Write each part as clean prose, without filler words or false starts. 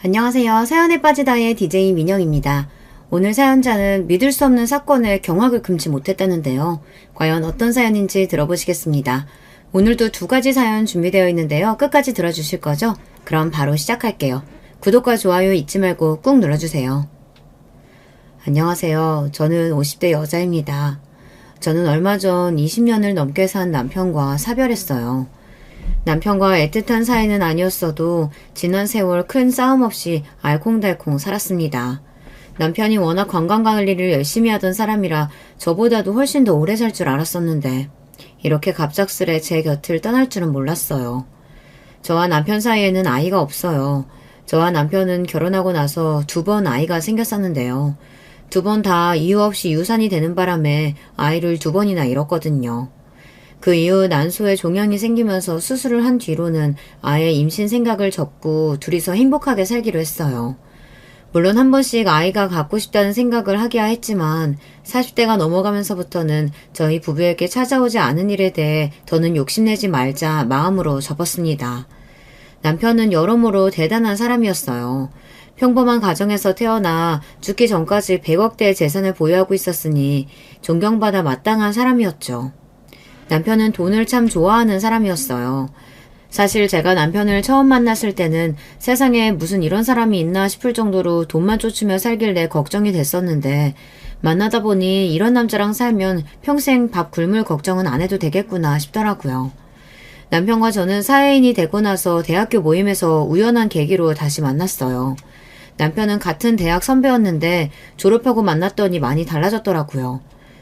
안녕하세요. 사연에 빠지다의 DJ 민영입니다. 오늘 사연자는 믿을 수 없는 사건에 경악을 금치 못했다는데요. 과연 어떤 사연인지 들어보시겠습니다. 오늘도 두 가지 사연 준비되어 있는데요. 끝까지 들어주실 거죠? 그럼 바로 시작할게요. 구독과 좋아요 잊지 말고 꾹 눌러주세요. 안녕하세요. 저는 50대 여자입니다. 저는 얼마 전 20년을 넘게 산 남편과 사별했어요. 남편과 애틋한 사이는 아니었어도 지난 세월 큰 싸움 없이 알콩달콩 살았습니다. 남편이 워낙 건강관리를 열심히 하던 사람이라 저보다도 훨씬 더 오래 살 줄 알았었는데 이렇게 갑작스레 제 곁을 떠날 줄은 몰랐어요. 저와 남편 사이에는 아이가 없어요. 저와 남편은 결혼하고 나서 2번 아이가 생겼었는데요. 2번 다 이유 없이 유산이 되는 바람에 아이를 2번이나 잃었거든요. 그 이후 난소에 종양이 생기면서 수술을 한 뒤로는 아예 임신 생각을 접고 둘이서 행복하게 살기로 했어요. 물론 한 번씩 아이가 갖고 싶다는 생각을 하기야 했지만 40대가 넘어가면서부터는 저희 부부에게 찾아오지 않은 일에 대해 더는 욕심내지 말자 마음으로 접었습니다. 남편은 여러모로 대단한 사람이었어요. 평범한 가정에서 태어나 죽기 전까지 100억대의 재산을 보유하고 있었으니 존경받아 마땅한 사람이었죠. 남편은 돈을 참 좋아하는 사람이었어요. 사실 제가 남편을 처음 만났을 때는 세상에 무슨 이런 사람이 있나 싶을 정도로 돈만 쫓으며 살길래 걱정이 됐었는데 만나다 보니 이런 남자랑 살면 평생 밥 굶을 걱정은 안 해도 되겠구나 싶더라고요. 남편과 저는 사회인이 되고 나서 대학교 모임에서 우연한 계기로 다시 만났어요. 남편은 같은 대학 선배였는데 졸업하고 만났더니 많이 달라졌더라고요.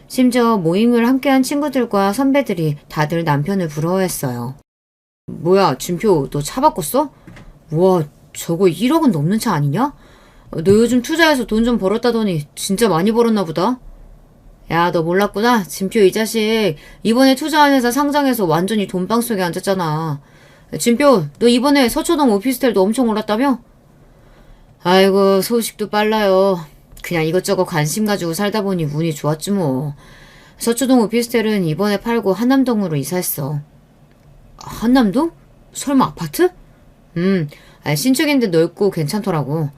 심지어 모임을 함께한 친구들과 선배들이 다들 남편을 부러워했어요. 뭐야, 진표, 너 차 바꿨어? 우와, 저거 1억은 넘는 차 아니냐? 너 요즘 투자해서 돈 좀 벌었다더니 진짜 많이 벌었나 보다? 야, 너 몰랐구나. 진표 이 자식 이번에 투자한 회사 상장해서 완전히 돈방 속에 앉았잖아. 진표, 너 이번에 서초동 오피스텔도 엄청 올랐다며? 아이고, 소식도 빨라요. 그냥 이것저것 관심 가지고 살다 보니 운이 좋았지 뭐. 서초동 오피스텔은 이번에 팔고 한남동으로 이사했어. 한남동? 설마 아파트? 신축인데 넓고 괜찮더라고.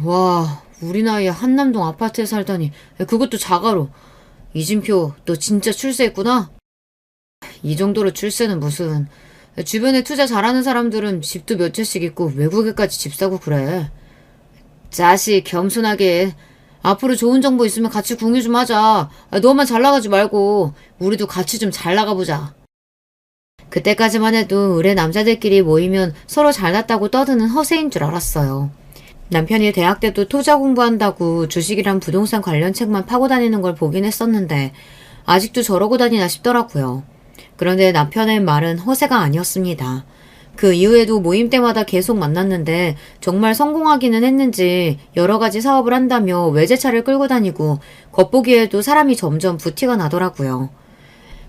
와, 우리 나이에 한남동 아파트에 살다니. 그것도 자가로. 이진표, 너 진짜 출세했구나? 이 정도로 출세는 무슨. 주변에 투자 잘하는 사람들은 집도 몇 채씩 있고 외국에까지 집 사고 그래. 자식, 겸손하게. 앞으로 좋은 정보 있으면 같이 공유 좀 하자. 너만 잘 나가지 말고 우리도 같이 좀 잘 나가보자. 그때까지만 해도 의뢰 남자들끼리 모이면 서로 잘났다고 떠드는 허세인 줄 알았어요. 남편이 대학 때도 투자 공부한다고 주식이랑 부동산 관련 책만 파고 다니는 걸 보긴 했었는데 아직도 저러고 다니나 싶더라고요. 그런데 남편의 말은 허세가 아니었습니다. 그 이후에도 모임 때마다 계속 만났는데 정말 성공하기는 했는지 여러 가지 사업을 한다며 외제차를 끌고 다니고 겉보기에도 사람이 점점 부티가 나더라고요.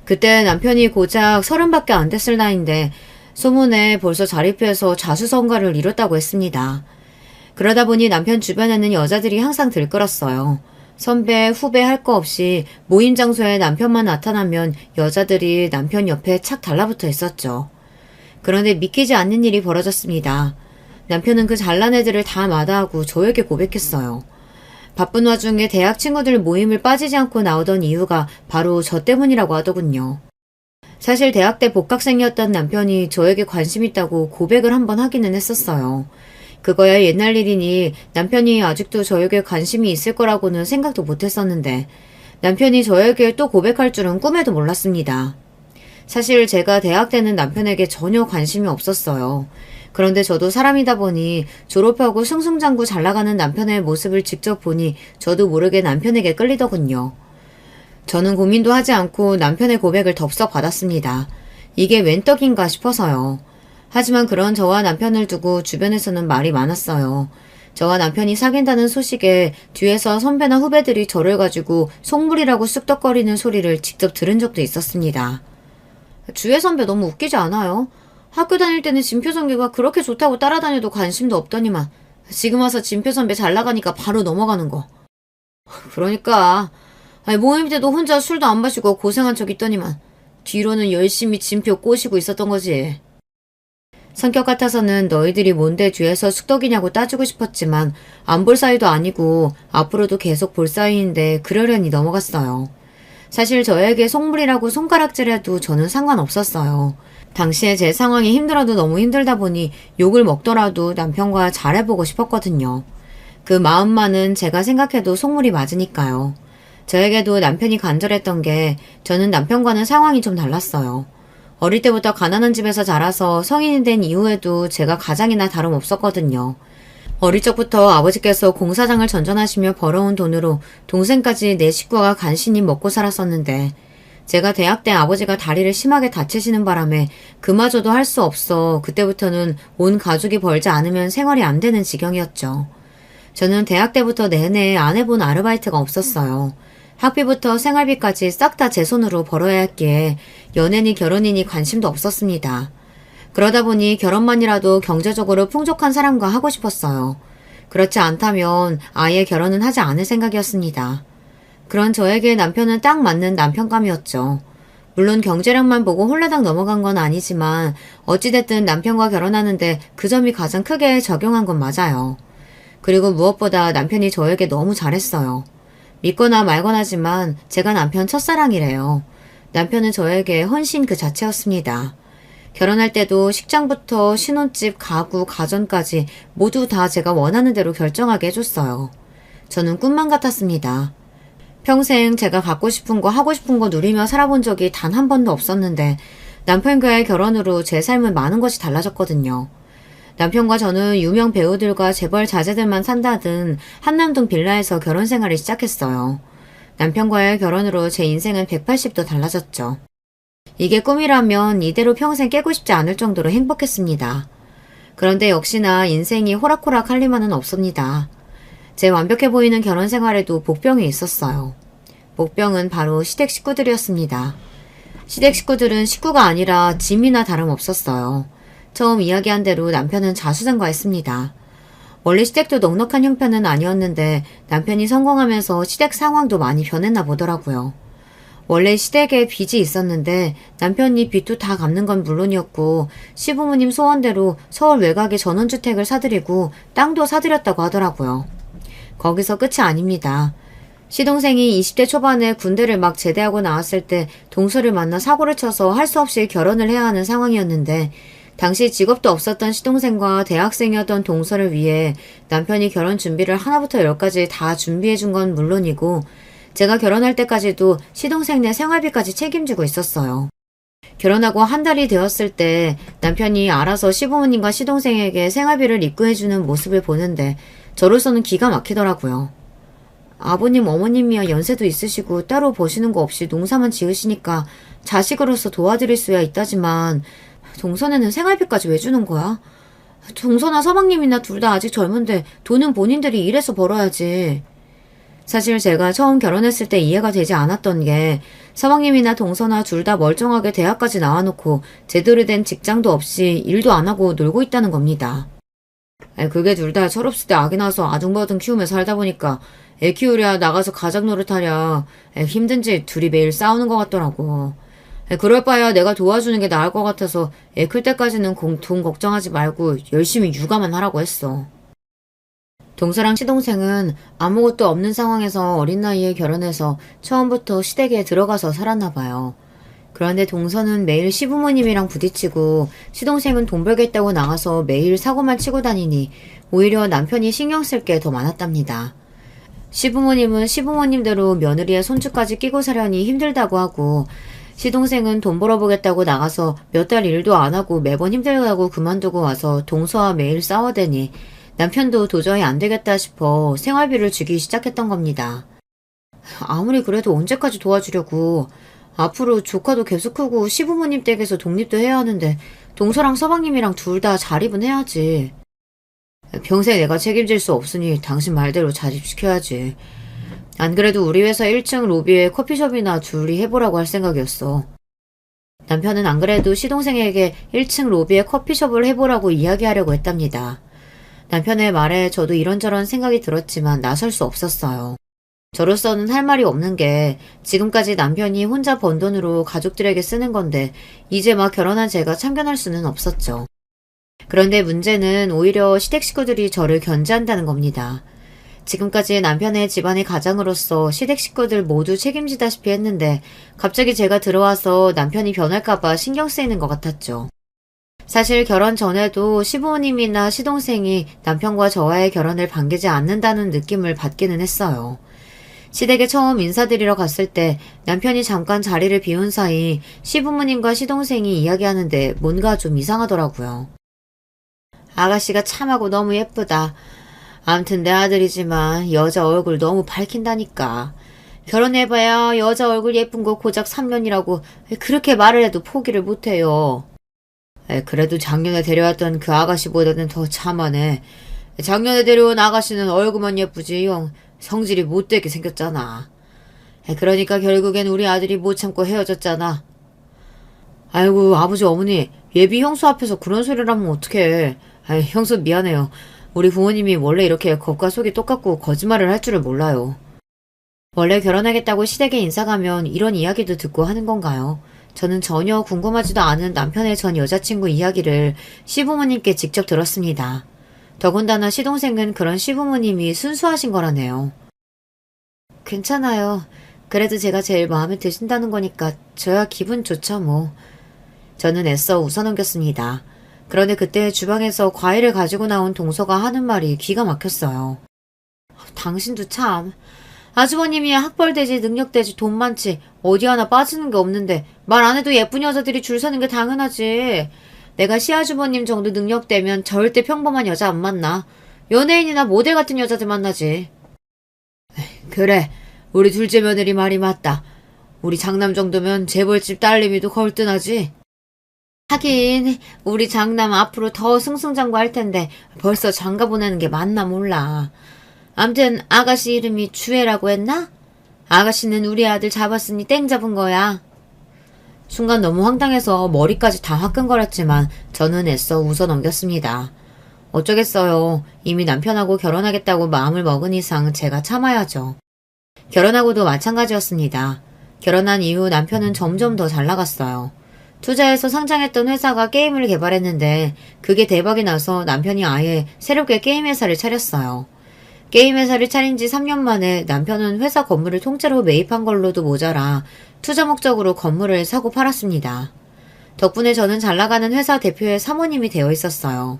그때 남편이 고작 30밖에 안 됐을 나이인데 소문에 벌써 자립해서 자수성가를 이뤘다고 했습니다. 그러다 보니 남편 주변에는 여자들이 항상 들끓었어요. 선배, 후배 할 거 없이 모임 장소에 남편만 나타나면 여자들이 남편 옆에 착 달라붙어 있었죠. 그런데 믿기지 않는 일이 벌어졌습니다. 남편은 그 잘난 애들을 다 마다하고 저에게 고백했어요. 바쁜 와중에 대학 친구들 모임을 빠지지 않고 나오던 이유가 바로 저 때문이라고 하더군요. 사실 대학 때 복학생이었던 남편이 저에게 관심 있다고 고백을 한번 하기는 했었어요. 그거야 옛날 일이니 남편이 아직도 저에게 관심이 있을 거라고는 생각도 못했었는데 남편이 저에게 또 고백할 줄은 꿈에도 몰랐습니다. 사실 제가 대학 때는 남편에게 전혀 관심이 없었어요. 그런데 저도 사람이다 보니 졸업하고 승승장구 잘 나가는 남편의 모습을 직접 보니 저도 모르게 남편에게 끌리더군요. 저는 고민도 하지 않고 남편의 고백을 덥석 받았습니다. 이게 웬 떡인가 싶어서요. 하지만 그런 저와 남편을 두고 주변에서는 말이 많았어요. 저와 남편이 사귄다는 소식에 뒤에서 선배나 후배들이 저를 가지고 속물이라고 쑥덕거리는 소리를 직접 들은 적도 있었습니다. 주혜 선배 너무 웃기지 않아요? 학교 다닐 때는 진표 선배가 그렇게 좋다고 따라다녀도 관심도 없더니만 지금 와서 진표 선배 잘 나가니까 바로 넘어가는 거. 그러니까 모임 때도 혼자 술도 안 마시고 고생한 적 있더니만 뒤로는 열심히 진표 꼬시고 있었던 거지. 성격 같아서는 너희들이 뭔데 뒤에서 숙덕이냐고 따지고 싶었지만 안 볼 사이도 아니고 앞으로도 계속 볼 사이인데 그러려니 넘어갔어요. 사실 저에게 속물이라고 손가락질해도 저는 상관없었어요. 당시에 제 상황이 힘들어도 너무 힘들다 보니 욕을 먹더라도 남편과 잘해보고 싶었거든요. 그 마음만은 제가 생각해도 속물이 맞으니까요. 저에게도 남편이 간절했던 게 저는 남편과는 상황이 좀 달랐어요. 어릴 때부터 가난한 집에서 자라서 성인이 된 이후에도 제가 가장이나 다름없었거든요. 어릴 적부터 아버지께서 공사장을 전전하시며 벌어온 돈으로 동생까지 네 식구가 간신히 먹고 살았었는데 제가 대학 때 아버지가 다리를 심하게 다치시는 바람에 그마저도 할 수 없어 그때부터는 온 가족이 벌지 않으면 생활이 안 되는 지경이었죠. 저는 대학 때부터 내내 안 해본 아르바이트가 없었어요. 학비부터 생활비까지 싹 다 제 손으로 벌어야 했기에 연애니 결혼이니 관심도 없었습니다. 그러다 보니 결혼만이라도 경제적으로 풍족한 사람과 하고 싶었어요. 그렇지 않다면 아예 결혼은 하지 않을 생각이었습니다. 그런 저에게 남편은 딱 맞는 남편감이었죠. 물론 경제력만 보고 홀라당 넘어간 건 아니지만 어찌됐든 남편과 결혼하는데 그 점이 가장 크게 적용한 건 맞아요. 그리고 무엇보다 남편이 저에게 너무 잘했어요. 믿거나 말거나지만 제가 남편 첫사랑이래요. 남편은 저에게 헌신 그 자체였습니다. 결혼할 때도 식장부터 신혼집, 가구, 가전까지 모두 다 제가 원하는 대로 결정하게 해줬어요. 저는 꿈만 같았습니다. 평생 제가 갖고 싶은 거 하고 싶은 거 누리며 살아본 적이 단 한 번도 없었는데 남편과의 결혼으로 제 삶은 많은 것이 달라졌거든요. 남편과 저는 유명 배우들과 재벌 자제들만 산다던 한남동 빌라에서 결혼 생활을 시작했어요. 남편과의 결혼으로 제 인생은 180도 달라졌죠. 이게 꿈이라면 이대로 평생 깨고 싶지 않을 정도로 행복했습니다. 그런데 역시나 인생이 호락호락 할 리만은 없습니다. 제 완벽해 보이는 결혼 생활에도 복병이 있었어요. 복병은 바로 시댁 식구들이었습니다. 시댁 식구들은 식구가 아니라 짐이나 다름없었어요. 처음 이야기한 대로 남편은 자수성가했습니다. 원래 시댁도 넉넉한 형편은 아니었는데 남편이 성공하면서 시댁 상황도 많이 변했나 보더라고요. 원래 시댁에 빚이 있었는데 남편이 빚도 다 갚는 건 물론이었고 시부모님 소원대로 서울 외곽에 전원주택을 사드리고 땅도 사드렸다고 하더라고요. 거기서 끝이 아닙니다. 시동생이 20대 초반에 군대를 막 제대하고 나왔을 때 동서를 만나 사고를 쳐서 할 수 없이 결혼을 해야 하는 상황이었는데 당시 직업도 없었던 시동생과 대학생이었던 동서를 위해 남편이 결혼 준비를 하나부터 열까지 다 준비해준 건 물론이고 제가 결혼할 때까지도 시동생네 생활비까지 책임지고 있었어요. 결혼하고 한 달이 되었을 때 남편이 알아서 시부모님과 시동생에게 생활비를 입금해주는 모습을 보는데 저로서는 기가 막히더라고요. 아버님, 어머님이야 연세도 있으시고 따로 버시는 거 없이 농사만 지으시니까 자식으로서 도와드릴 수야 있다지만 동선에는 생활비까지 왜 주는 거야? 동서나 서방님이나 둘 다 아직 젊은데 돈은 본인들이 일해서 벌어야지. 사실 제가 처음 결혼했을 때 이해가 되지 않았던 게 서방님이나 동서나 둘 다 멀쩡하게 대학까지 나와놓고 제대로 된 직장도 없이 일도 안 하고 놀고 있다는 겁니다. 그게 둘 다 철없을 때 아기 낳아서 아둥바둥 키우며 살다 보니까 애 키우랴 나가서 가작 노릇하랴 힘든지 둘이 매일 싸우는 것 같더라고. 그럴 바에야 내가 도와주는 게 나을 것 같아서 애 클 때까지는 돈 걱정하지 말고 열심히 육아만 하라고 했어. 동서랑 시동생은 아무것도 없는 상황에서 어린 나이에 결혼해서 처음부터 시댁에 들어가서 살았나 봐요. 그런데 동서는 매일 시부모님이랑 부딪히고 시동생은 돈 벌겠다고 나가서 매일 사고만 치고 다니니 오히려 남편이 신경 쓸 게 더 많았답니다. 시부모님은 시부모님대로 며느리의 손주까지 끼고 사려니 힘들다고 하고 시동생은 돈 벌어보겠다고 나가서 몇 달 일도 안 하고 매번 힘들다고 그만두고 와서 동서와 매일 싸워대니 남편도 도저히 안 되겠다 싶어 생활비를 주기 시작했던 겁니다. 아무리 그래도 언제까지 도와주려고. 앞으로 조카도 계속 크고 시부모님 댁에서 독립도 해야 하는데 동서랑 서방님이랑 둘 다 자립은 해야지. 평생 내가 책임질 수 없으니 당신 말대로 자립시켜야지. 안 그래도 우리 회사 1층 로비에 커피숍이나 둘이 해보라고 할 생각이었어. 남편은 안 그래도 시동생에게 1층 로비에 커피숍을 해보라고 이야기하려고 했답니다. 남편의 말에 저도 이런저런 생각이 들었지만 나설 수 없었어요. 저로서는 할 말이 없는 게 지금까지 남편이 혼자 번 돈으로 가족들에게 쓰는 건데 이제 막 결혼한 제가 참견할 수는 없었죠. 그런데 문제는 오히려 시댁 식구들이 저를 견제한다는 겁니다. 지금까지 남편의 집안의 가장으로서 시댁 식구들 모두 책임지다시피 했는데 갑자기 제가 들어와서 남편이 변할까봐 신경 쓰이는 것 같았죠. 사실 결혼 전에도 시부모님이나 시동생이 남편과 저와의 결혼을 반기지 않는다는 느낌을 받기는 했어요. 시댁에 처음 인사드리러 갔을 때 남편이 잠깐 자리를 비운 사이 시부모님과 시동생이 이야기하는데 뭔가 좀 이상하더라고요. 아가씨가 참하고 너무 예쁘다. 암튼 내 아들이지만 여자 얼굴 너무 밝힌다니까. 결혼해봐야 여자 얼굴 예쁜 거 고작 3년이라고 그렇게 말을 해도 포기를 못해요. 그래도 작년에 데려왔던 그 아가씨보다는 더 참하네. 작년에 데려온 아가씨는 얼굴만 예쁘지 영 성질이 못되게 생겼잖아. 그러니까 결국엔 우리 아들이 못 참고 헤어졌잖아. 아이고 아버지 어머니 예비 형수 앞에서 그런 소리를 하면 어떡해. 형수 미안해요. 우리 부모님이 원래 이렇게 겉과 속이 똑같고 거짓말을 할 줄을 몰라요. 원래 결혼하겠다고 시댁에 인사 가면 이런 이야기도 듣고 하는 건가요? 저는 전혀 궁금하지도 않은 남편의 전 여자친구 이야기를 시부모님께 직접 들었습니다. 더군다나 시동생은 그런 시부모님이 순수하신 거라네요. 괜찮아요. 그래도 제가 제일 마음에 드신다는 거니까 저야 기분 좋죠 뭐. 저는 애써 웃어넘겼습니다. 그런데 그때 주방에서 과일을 가지고 나온 동서가 하는 말이 기가 막혔어요. 당신도 참. 아주버님이 학벌되지 능력되지 돈 많지 어디 하나 빠지는 게 없는데 말 안 해도 예쁜 여자들이 줄 서는 게 당연하지. 내가 시아주버님 정도 능력되면 절대 평범한 여자 안 만나. 연예인이나 모델 같은 여자들 만나지. 그래, 우리 둘째 며느리 말이 맞다. 우리 장남 정도면 재벌집 딸내미도 걸뜬하지. 하긴 우리 장남 앞으로 더 승승장구할 텐데 벌써 장가 보내는 게 맞나 몰라. 암튼 아가씨 이름이 주애라고 했나? 아가씨는 우리 아들 잡았으니 땡 잡은 거야. 순간 너무 황당해서 머리까지 다 화끈거렸지만 저는 애써 웃어넘겼습니다. 어쩌겠어요. 이미 남편하고 결혼하겠다고 마음을 먹은 이상 제가 참아야죠. 결혼하고도 마찬가지였습니다. 결혼한 이후 남편은 점점 더 잘 나갔어요. 투자해서 상장했던 회사가 게임을 개발했는데 그게 대박이 나서 남편이 아예 새롭게 게임 회사를 차렸어요. 게임 회사를 차린 지 3년 만에 남편은 회사 건물을 통째로 매입한 걸로도 모자라 투자 목적으로 건물을 사고 팔았습니다. 덕분에 저는 잘나가는 회사 대표의 사모님이 되어 있었어요.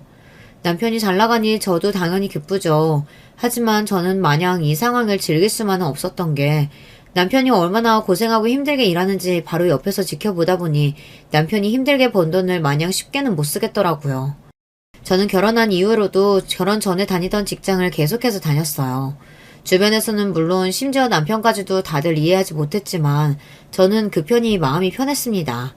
남편이 잘나가니 저도 당연히 기쁘죠. 하지만 저는 마냥 이 상황을 즐길 수만은 없었던 게 남편이 얼마나 고생하고 힘들게 일하는지 바로 옆에서 지켜보다 보니 남편이 힘들게 번 돈을 마냥 쉽게는 못 쓰겠더라고요. 저는 결혼한 이후로도 결혼 전에 다니던 직장을 계속해서 다녔어요. 주변에서는 물론 심지어 남편까지도 다들 이해하지 못했지만 저는 그 편이 마음이 편했습니다.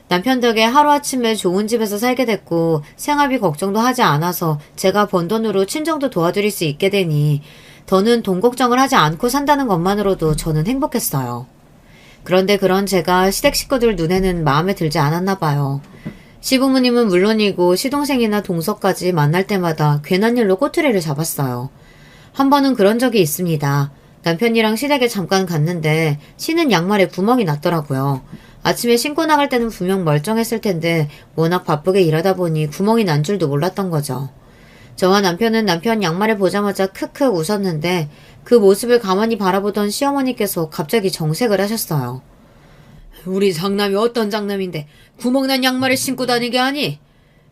남편 덕에 하루아침에 좋은 집에서 살게 됐고 생활비 걱정도 하지 않아서 제가 번 돈으로 친정도 도와드릴 수 있게 되니 더는 돈 걱정을 하지 않고 산다는 것만으로도 저는 행복했어요. 그런데 그런 제가 시댁 식구들 눈에는 마음에 들지 않았나 봐요. 시부모님은 물론이고 시동생이나 동서까지 만날 때마다 괜한 일로 꼬투리를 잡았어요. 한 번은 그런 적이 있습니다. 남편이랑 시댁에 잠깐 갔는데 신은 양말에 구멍이 났더라고요. 아침에 신고 나갈 때는 분명 멀쩡했을 텐데 워낙 바쁘게 일하다 보니 구멍이 난 줄도 몰랐던 거죠. 저와 남편은 남편 양말을 보자마자 크크 웃었는데 그 모습을 가만히 바라보던 시어머니께서 갑자기 정색을 하셨어요. 우리 장남이 어떤 장남인데 구멍난 양말을 신고 다니게 하니?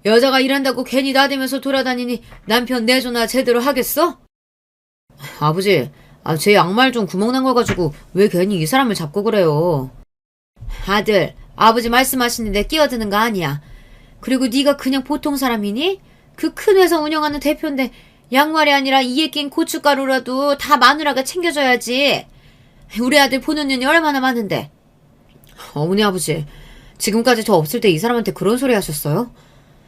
여자가 일한다고 괜히 나대면서 돌아다니니 남편 내조나 제대로 하겠어? 아버지, 제 양말 좀 구멍난 거 가지고 왜 괜히 이 사람을 잡고 그래요? 아들, 아버지 말씀하시는데 끼어드는 거 아니야. 그리고 네가 그냥 보통 사람이니? 그 큰 회사 운영하는 대표인데 양말이 아니라 이에 낀 고춧가루라도 다 마누라가 챙겨줘야지. 우리 아들 보는 눈이 얼마나 많은데. 어머니 아버지, 지금까지 저 없을 때 이 사람한테 그런 소리 하셨어요?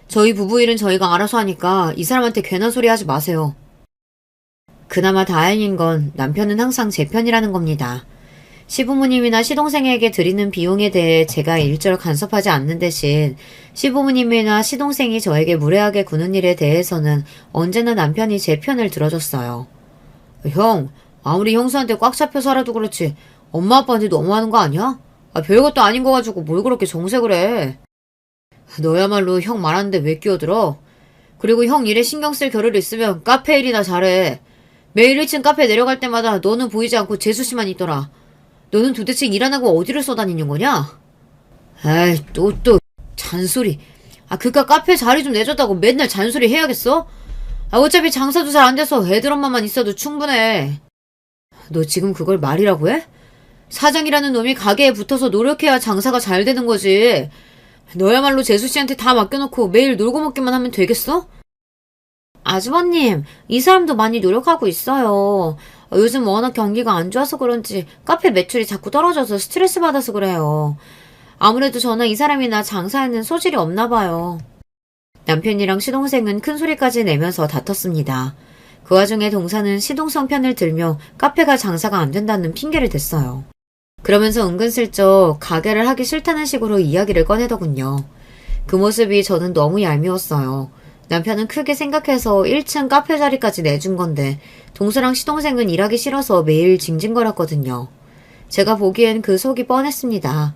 저희 부부 일은 저희가 알아서 하니까 이 사람한테 괜한 소리 하지 마세요. 그나마 다행인 건 남편은 항상 제 편이라는 겁니다. 시부모님이나 시동생에게 드리는 비용에 대해 제가 일절 간섭하지 않는 대신 시부모님이나 시동생이 저에게 무례하게 구는 일에 대해서는 언제나 남편이 제 편을 들어줬어요. 형, 아무리 형수한테 꽉 잡혀 살아도 그렇지 엄마 아빠한테 너무하는 거 아니야? 별것도 아닌 거 가지고 뭘 그렇게 정색을 해. 너야말로 형 말하는데 왜 끼어들어? 그리고 형 일에 신경 쓸 겨를 있으면 카페 일이나 잘해. 매일 1층 카페 내려갈 때마다 너는 보이지 않고 재수씨만 있더라. 너는 도대체 일 안 하고 어디를 써다니는 거냐? 에이, 또, 잔소리. 그깟 카페 자리 좀 내줬다고 맨날 잔소리 해야겠어? 어차피 장사도 잘 안 돼서 애들 엄마만 있어도 충분해. 너 지금 그걸 말이라고 해? 사장이라는 놈이 가게에 붙어서 노력해야 장사가 잘 되는 거지. 너야말로 재수씨한테 다 맡겨놓고 매일 놀고 먹기만 하면 되겠어? 아주버님, 이 사람도 많이 노력하고 있어요. 요즘 워낙 경기가 안 좋아서 그런지 카페 매출이 자꾸 떨어져서 스트레스 받아서 그래요. 아무래도 저나 이 사람이나 장사에는 소질이 없나 봐요. 남편이랑 시동생은 큰 소리까지 내면서 다퉜습니다. 그 와중에 동사는 시동생 편을 들며 카페가 장사가 안 된다는 핑계를 댔어요. 그러면서 은근슬쩍 가게를 하기 싫다는 식으로 이야기를 꺼내더군요. 그 모습이 저는 너무 얄미웠어요. 남편은 크게 생각해서 1층 카페 자리까지 내준 건데 동서랑 시동생은 일하기 싫어서 매일 징징거렸거든요. 제가 보기엔 그 속이 뻔했습니다.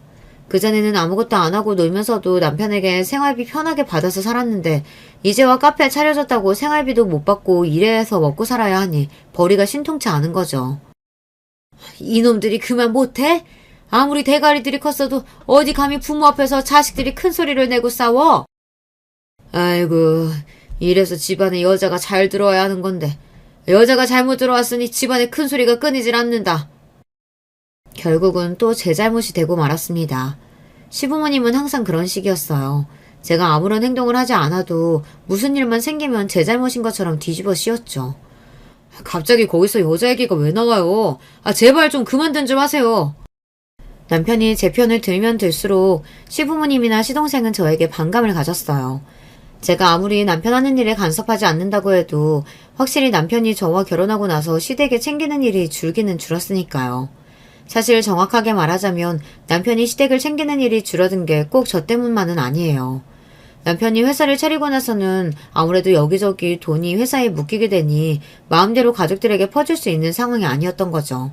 그전에는 아무것도 안 하고 놀면서도 남편에게 생활비 편하게 받아서 살았는데 이제와 카페 차려졌다고 생활비도 못 받고 일해서 먹고 살아야 하니 벌이가 신통치 않은 거죠. 이놈들이 그만 못해? 아무리 대가리들이 컸어도 어디 감히 부모 앞에서 자식들이 큰 소리를 내고 싸워? 아이고, 이래서 집안에 여자가 잘 들어와야 하는 건데 여자가 잘못 들어왔으니 집안에 큰 소리가 끊이질 않는다. 결국은 또 제 잘못이 되고 말았습니다. 시부모님은 항상 그런 식이었어요. 제가 아무런 행동을 하지 않아도 무슨 일만 생기면 제 잘못인 것처럼 뒤집어 씌웠죠. 갑자기 거기서 여자 얘기가 왜 나와요? 제발 좀 그만 좀 하세요. 남편이 제 편을 들면 들수록 시부모님이나 시동생은 저에게 반감을 가졌어요. 제가 아무리 남편 하는 일에 간섭하지 않는다고 해도 확실히 남편이 저와 결혼하고 나서 시댁에 챙기는 일이 줄기는 줄었으니까요. 사실 정확하게 말하자면 남편이 시댁을 챙기는 일이 줄어든 게 꼭 저 때문만은 아니에요. 남편이 회사를 차리고 나서는 아무래도 여기저기 돈이 회사에 묶이게 되니 마음대로 가족들에게 퍼질 수 있는 상황이 아니었던 거죠.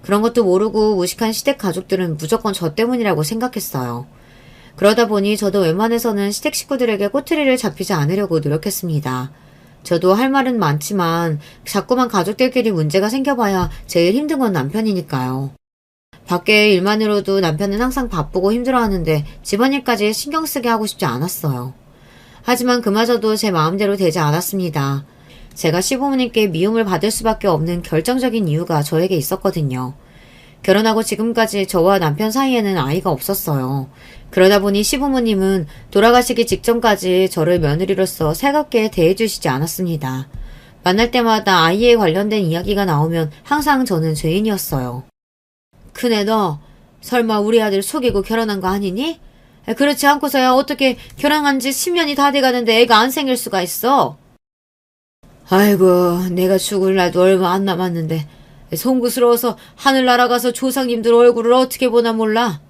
그런 것도 모르고 무식한 시댁 가족들은 무조건 저 때문이라고 생각했어요. 그러다 보니 저도 웬만해서는 시댁 식구들에게 꼬투리를 잡히지 않으려고 노력했습니다. 저도 할 말은 많지만 자꾸만 가족들끼리 문제가 생겨봐야 제일 힘든 건 남편이니까요. 밖에 일만으로도 남편은 항상 바쁘고 힘들어하는데 집안일까지 신경 쓰게 하고 싶지 않았어요. 하지만 그마저도 제 마음대로 되지 않았습니다. 제가 시부모님께 미움을 받을 수밖에 없는 결정적인 이유가 저에게 있었거든요. 결혼하고 지금까지 저와 남편 사이에는 아이가 없었어요. 그러다 보니 시부모님은 돌아가시기 직전까지 저를 며느리로서 살갑게 대해주시지 않았습니다. 만날 때마다 아이에 관련된 이야기가 나오면 항상 저는 죄인이었어요. 큰애 너 설마 우리 아들 속이고 결혼한 거 아니니? 그렇지 않고서야 어떻게 결혼한 지 10년이 다 돼가는데 애가 안 생길 수가 있어? 아이고 내가 죽을 날도 얼마 안 남았는데 송구스러워서 하늘 날아가서 조상님들 얼굴을 어떻게 보나 몰라.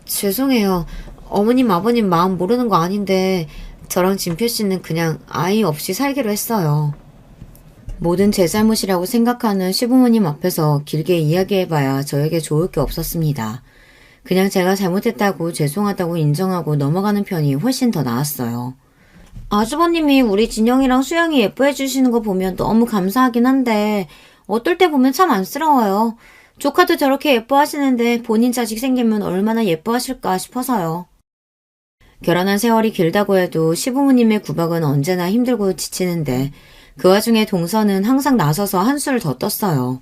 죄송해요. 어머님 아버님 마음 모르는 거 아닌데 저랑 진표씨는 그냥 아이 없이 살기로 했어요. 모든 제 잘못이라고 생각하는 시부모님 앞에서 길게 이야기해봐야 저에게 좋을 게 없었습니다. 그냥 제가 잘못했다고 죄송하다고 인정하고 넘어가는 편이 훨씬 더 나았어요. 아주버님이 우리 진영이랑 수영이 예뻐해 주시는 거 보면 너무 감사하긴 한데 어떨 때 보면 참 안쓰러워요. 조카도 저렇게 예뻐하시는데 본인 자식 생기면 얼마나 예뻐하실까 싶어서요. 결혼한 세월이 길다고 해도 시부모님의 구박은 언제나 힘들고 지치는데 그 와중에 동서는 항상 나서서 한수를 더 떴어요.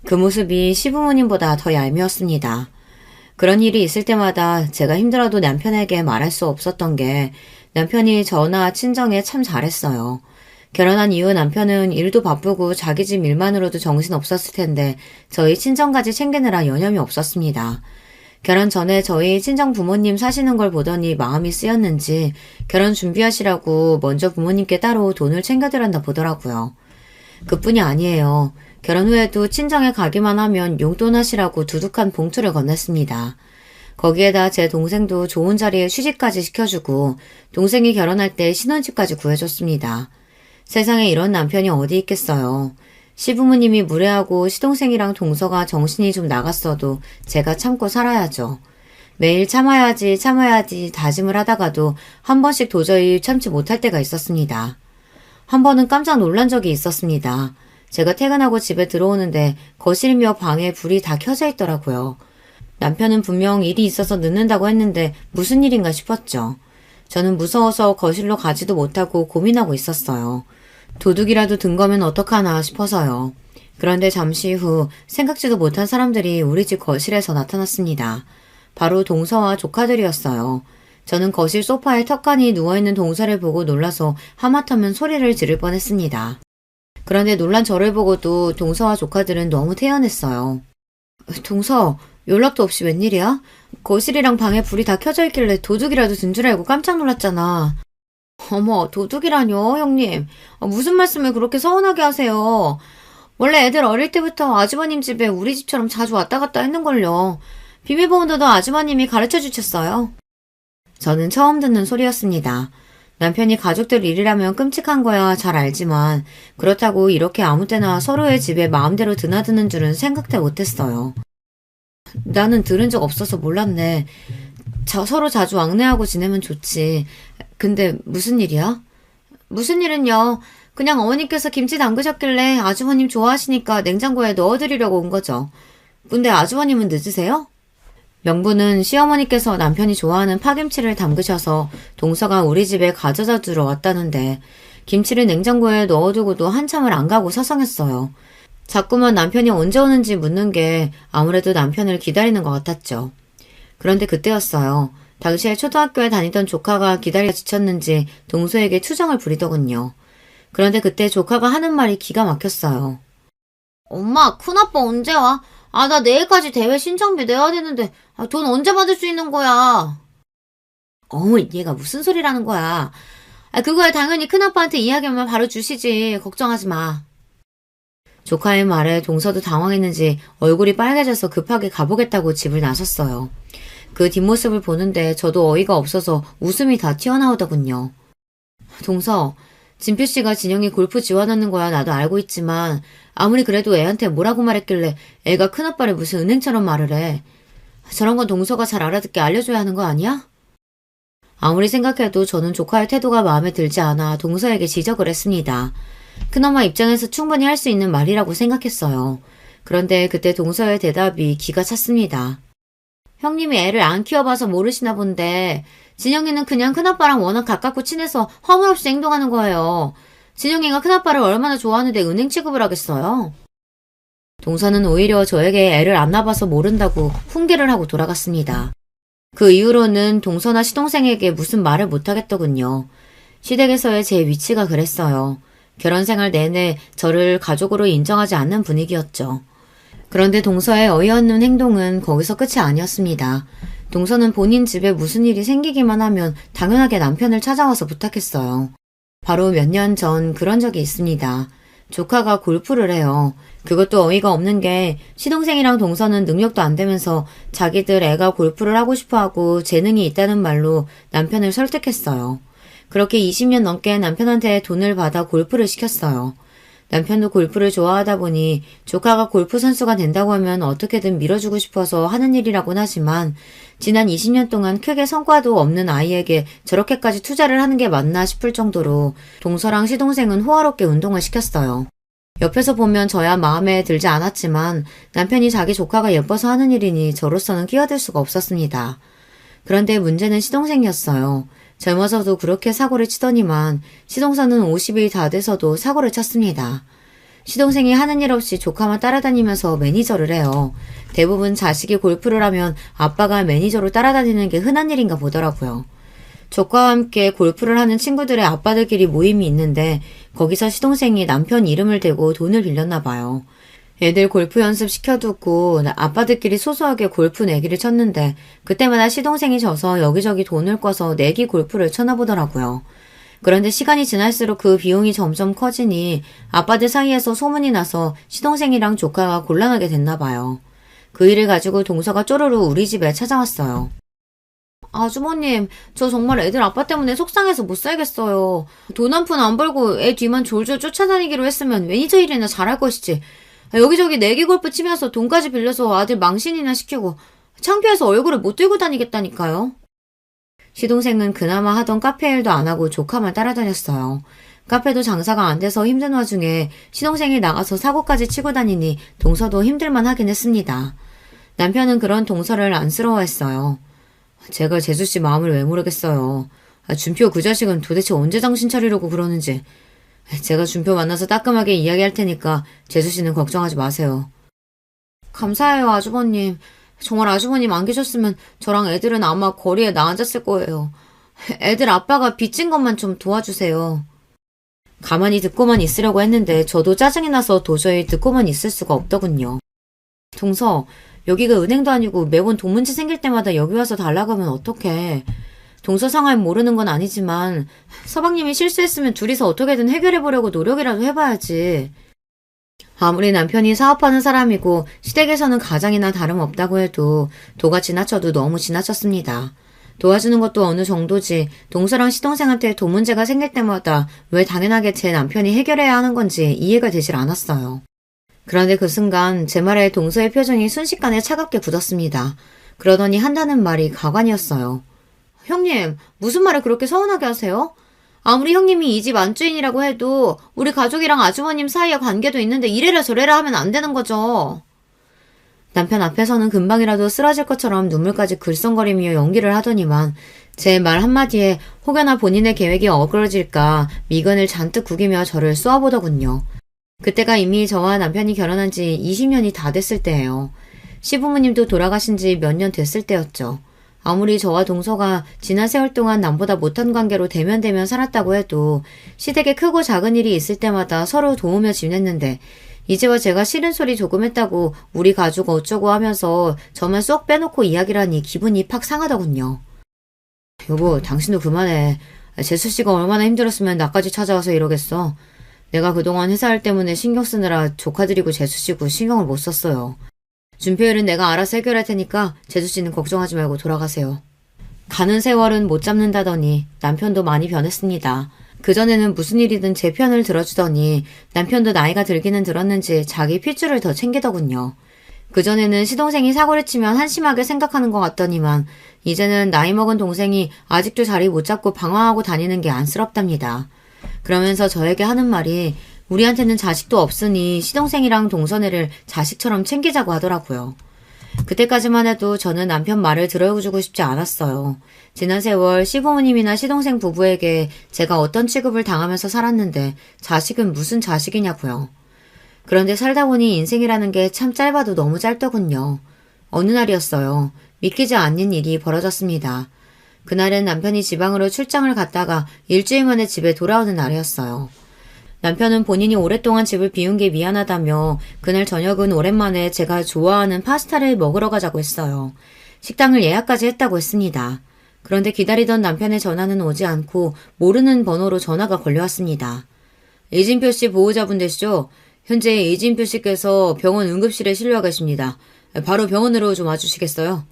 그 모습이 시부모님보다 더 얄미웠습니다. 그런 일이 있을 때마다 제가 힘들어도 남편에게 말할 수 없었던 게 남편이 저나 친정에 참 잘했어요. 결혼한 이후 남편은 일도 바쁘고 자기 집 일만으로도 정신 없었을 텐데 저희 친정까지 챙기느라 여념이 없었습니다. 결혼 전에 저희 친정 부모님 사시는 걸 보더니 마음이 쓰였는지 결혼 준비하시라고 먼저 부모님께 따로 돈을 챙겨드렸나 보더라고요. 그뿐이 아니에요. 결혼 후에도 친정에 가기만 하면 용돈 하시라고 두둑한 봉투를 건넸습니다. 거기에다 제 동생도 좋은 자리에 취직까지 시켜주고 동생이 결혼할 때 신혼집까지 구해줬습니다. 세상에 이런 남편이 어디 있겠어요. 시부모님이 무례하고 시동생이랑 동서가 정신이 좀 나갔어도 제가 참고 살아야죠. 매일 참아야지 다짐을 하다가도 한 번씩 도저히 참지 못할 때가 있었습니다. 한 번은 깜짝 놀란 적이 있었습니다. 제가 퇴근하고 집에 들어오는데 거실이며 방에 불이 다 켜져 있더라고요. 남편은 분명 일이 있어서 늦는다고 했는데 무슨 일인가 싶었죠. 저는 무서워서 거실로 가지도 못하고 고민하고 있었어요. 도둑이라도 든 거면 어떡하나 싶어서요. 그런데 잠시 후 생각지도 못한 사람들이 우리 집 거실에서 나타났습니다. 바로 동서와 조카들이었어요. 저는 거실 소파에 턱하니 누워있는 동서를 보고 놀라서 하마터면 소리를 지를 뻔했습니다. 그런데 놀란 저를 보고도 동서와 조카들은 너무 태연했어요. 동서, 연락도 없이 웬일이야? 거실이랑 방에 불이 다 켜져 있길래 도둑이라도 든 줄 알고 깜짝 놀랐잖아. 어머, 도둑이라뇨, 형님. 무슨 말씀을 그렇게 서운하게 하세요. 원래 애들 어릴 때부터 아주버님 집에 우리 집처럼 자주 왔다 갔다 했는걸요. 비밀번호도 아주버님이 가르쳐 주셨어요. 저는 처음 듣는 소리였습니다. 남편이 가족들 일이라면 끔찍한 거야 잘 알지만 그렇다고 이렇게 아무 때나 서로의 집에 마음대로 드나드는 줄은 생각도 못했어요. 나는 들은 적 없어서 몰랐네. 서로 자주 왕래하고 지내면 좋지. 근데 무슨 일이야? 무슨 일은요. 그냥 어머니께서 김치 담그셨길래 아주버님 좋아하시니까 냉장고에 넣어드리려고 온 거죠. 근데 아주버님은 늦으세요? 명분은 시어머니께서 남편이 좋아하는 파김치를 담그셔서 동서가 우리 집에 가져다 주러 왔다는데 김치를 냉장고에 넣어두고도 한참을 안 가고 서성했어요. 자꾸만 남편이 언제 오는지 묻는 게 아무래도 남편을 기다리는 것 같았죠. 그런데 그때였어요. 당시에 초등학교에 다니던 조카가 기다리다 지쳤는지 동서에게 투정을 부리더군요. 그런데 그때 조카가 하는 말이 기가 막혔어요. 엄마, 큰아빠 언제 와? 나 내일까지 대회 신청비 내야 되는데 돈 언제 받을 수 있는 거야? 어머, 얘가 무슨 소리라는 거야. 그거야 당연히 큰아빠한테 이야기하면 바로 주시지. 걱정하지 마. 조카의 말에 동서도 당황했는지 얼굴이 빨개져서 급하게 가보겠다고 집을 나섰어요. 그 뒷모습을 보는데 저도 어이가 없어서 웃음이 다 튀어나오더군요. 동서, 진표씨가 진영이 골프 지원하는 거야 나도 알고 있지만 아무리 그래도 애한테 뭐라고 말했길래 애가 큰아빠를 무슨 은행처럼 말을 해. 저런 건 동서가 잘 알아듣게 알려줘야 하는 거 아니야? 아무리 생각해도 저는 조카의 태도가 마음에 들지 않아 동서에게 지적을 했습니다. 큰엄마 입장에서 충분히 할 수 있는 말이라고 생각했어요. 그런데 그때 동서의 대답이 기가 찼습니다. 형님이 애를 안 키워봐서 모르시나 본데 진영이는 그냥 큰아빠랑 워낙 가깝고 친해서 허물없이 행동하는 거예요. 진영이가 큰아빠를 얼마나 좋아하는데 은행 취급을 하겠어요? 동서는 오히려 저에게 애를 안 낳아봐서 모른다고 훈계를 하고 돌아갔습니다. 그 이후로는 동서나 시동생에게 무슨 말을 못하겠더군요. 시댁에서의 제 위치가 그랬어요. 결혼생활 내내 저를 가족으로 인정하지 않는 분위기였죠. 그런데 동서의 어이없는 행동은 거기서 끝이 아니었습니다. 동서는 본인 집에 무슨 일이 생기기만 하면 당연하게 남편을 찾아와서 부탁했어요. 바로 몇 년 전 그런 적이 있습니다. 조카가 골프를 해요. 그것도 어이가 없는 게 시동생이랑 동서는 능력도 안 되면서 자기들 애가 골프를 하고 싶어하고 재능이 있다는 말로 남편을 설득했어요. 그렇게 20년 넘게 남편한테 돈을 받아 골프를 시켰어요. 남편도 골프를 좋아하다 보니 조카가 골프 선수가 된다고 하면 어떻게든 밀어주고 싶어서 하는 일이라고는 하지만 지난 20년 동안 크게 성과도 없는 아이에게 저렇게까지 투자를 하는 게 맞나 싶을 정도로 동서랑 시동생은 호화롭게 운동을 시켰어요. 옆에서 보면 저야 마음에 들지 않았지만 남편이 자기 조카가 예뻐서 하는 일이니 저로서는 끼어들 수가 없었습니다. 그런데 문제는 시동생이었어요. 젊어서도 그렇게 사고를 치더니만 시동생은 50이 다 돼서도 사고를 쳤습니다. 시동생이 하는 일 없이 조카만 따라다니면서 매니저를 해요. 대부분 자식이 골프를 하면 아빠가 매니저로 따라다니는 게 흔한 일인가 보더라고요. 조카와 함께 골프를 하는 친구들의 아빠들끼리 모임이 있는데 거기서 시동생이 남편 이름을 대고 돈을 빌렸나 봐요. 애들 골프 연습 시켜두고 아빠들끼리 소소하게 골프 내기를 쳤는데 그때마다 시동생이 져서 여기저기 돈을 꿔서 내기 골프를 쳐나보더라고요. 그런데 시간이 지날수록 그 비용이 점점 커지니 아빠들 사이에서 소문이 나서 시동생이랑 조카가 곤란하게 됐나 봐요. 그 일을 가지고 동서가 쪼르르 우리 집에 찾아왔어요. 아주머님, 저 정말 애들 아빠 때문에 속상해서 못 살겠어요. 돈 한 푼 안 벌고 애 뒤만 졸졸 쫓아다니기로 했으면 매니저 일이나 잘할 것이지. 여기저기 내기 골프 치면서 돈까지 빌려서 아들 망신이나 시키고 창피해서 얼굴을 못 들고 다니겠다니까요. 시동생은 그나마 하던 카페 일도 안 하고 조카만 따라다녔어요. 카페도 장사가 안 돼서 힘든 와중에 시동생이 나가서 사고까지 치고 다니니 동서도 힘들만 하긴 했습니다. 남편은 그런 동서를 안쓰러워했어요. 제가 재수씨 마음을 왜 모르겠어요. 준표 그 자식은 도대체 언제 정신 차리려고 그러는지. 제가 준표 만나서 따끔하게 이야기할 테니까 재수씨는 걱정하지 마세요. 감사해요, 아주버님. 정말 아주버님 안 계셨으면 저랑 애들은 아마 거리에 나앉았을 거예요. 애들 아빠가 빚진 것만 좀 도와주세요. 가만히 듣고만 있으려고 했는데 저도 짜증이 나서 도저히 듣고만 있을 수가 없더군요. 동서, 여기가 은행도 아니고 매번 돈 문제 생길 때마다 여기 와서 달라고 하면 어떡해. 동서 상황 모르는 건 아니지만 서방님이 실수했으면 둘이서 어떻게든 해결해보려고 노력이라도 해봐야지. 아무리 남편이 사업하는 사람이고 시댁에서는 가장이나 다름없다고 해도 도가 지나쳐도 너무 지나쳤습니다. 도와주는 것도 어느 정도지 동서랑 시동생한테 돈 문제가 생길 때마다 왜 당연하게 제 남편이 해결해야 하는 건지 이해가 되질 않았어요. 그런데 그 순간 제 말에 동서의 표정이 순식간에 차갑게 굳었습니다. 그러더니 한다는 말이 가관이었어요. 형님, 무슨 말을 그렇게 서운하게 하세요? 아무리 형님이 이 집 안주인이라고 해도 우리 가족이랑 아주버님 사이에 관계도 있는데 이래라 저래라 하면 안 되는 거죠. 남편 앞에서는 금방이라도 쓰러질 것처럼 눈물까지 글썽거리며 연기를 하더니만 제 말 한마디에 혹여나 본인의 계획이 어그러질까 미간을 잔뜩 구기며 저를 쏘아보더군요. 그때가 이미 저와 남편이 결혼한 지 20년이 다 됐을 때예요. 시부모님도 돌아가신 지 몇 년 됐을 때였죠. 아무리 저와 동서가 지난 세월 동안 남보다 못한 관계로 대면대면 살았다고 해도 시댁에 크고 작은 일이 있을 때마다 서로 도우며 지냈는데 이제와 제가 싫은 소리 조금 했다고 우리 가족 어쩌고 하면서 저만 쏙 빼놓고 이야기를 하니 기분이 팍 상하더군요. 여보, 당신도 그만해. 재수씨가 얼마나 힘들었으면 나까지 찾아와서 이러겠어. 내가 그동안 회사 일 때문에 신경 쓰느라 조카들이고 재수씨고 신경을 못 썼어요. 준표일은 내가 알아서 해결할 테니까 재수씨는 걱정하지 말고 돌아가세요. 가는 세월은 못 잡는다더니 남편도 많이 변했습니다. 그전에는 무슨 일이든 제 편을 들어주더니 남편도 나이가 들기는 들었는지 자기 핏줄을 더 챙기더군요. 그전에는 시동생이 사고를 치면 한심하게 생각하는 것 같더니만 이제는 나이 먹은 동생이 아직도 자리 못 잡고 방황하고 다니는 게 안쓰럽답니다. 그러면서 저에게 하는 말이 우리한테는 자식도 없으니 시동생이랑 동서네를 자식처럼 챙기자고 하더라고요. 그때까지만 해도 저는 남편 말을 들어주고 싶지 않았어요. 지난 세월 시부모님이나 시동생 부부에게 제가 어떤 취급을 당하면서 살았는데 자식은 무슨 자식이냐고요. 그런데 살다 보니 인생이라는 게 참 짧아도 너무 짧더군요. 어느 날이었어요. 믿기지 않는 일이 벌어졌습니다. 그날은 남편이 지방으로 출장을 갔다가 일주일 만에 집에 돌아오는 날이었어요. 남편은 본인이 오랫동안 집을 비운 게 미안하다며 그날 저녁은 오랜만에 제가 좋아하는 파스타를 먹으러 가자고 했어요. 식당을 예약까지 했다고 했습니다. 그런데 기다리던 남편의 전화는 오지 않고 모르는 번호로 전화가 걸려왔습니다. 이진표 씨 보호자분 되시죠? 현재 이진표 씨께서 병원 응급실에 실려 계십니다. 바로 병원으로 좀 와주시겠어요?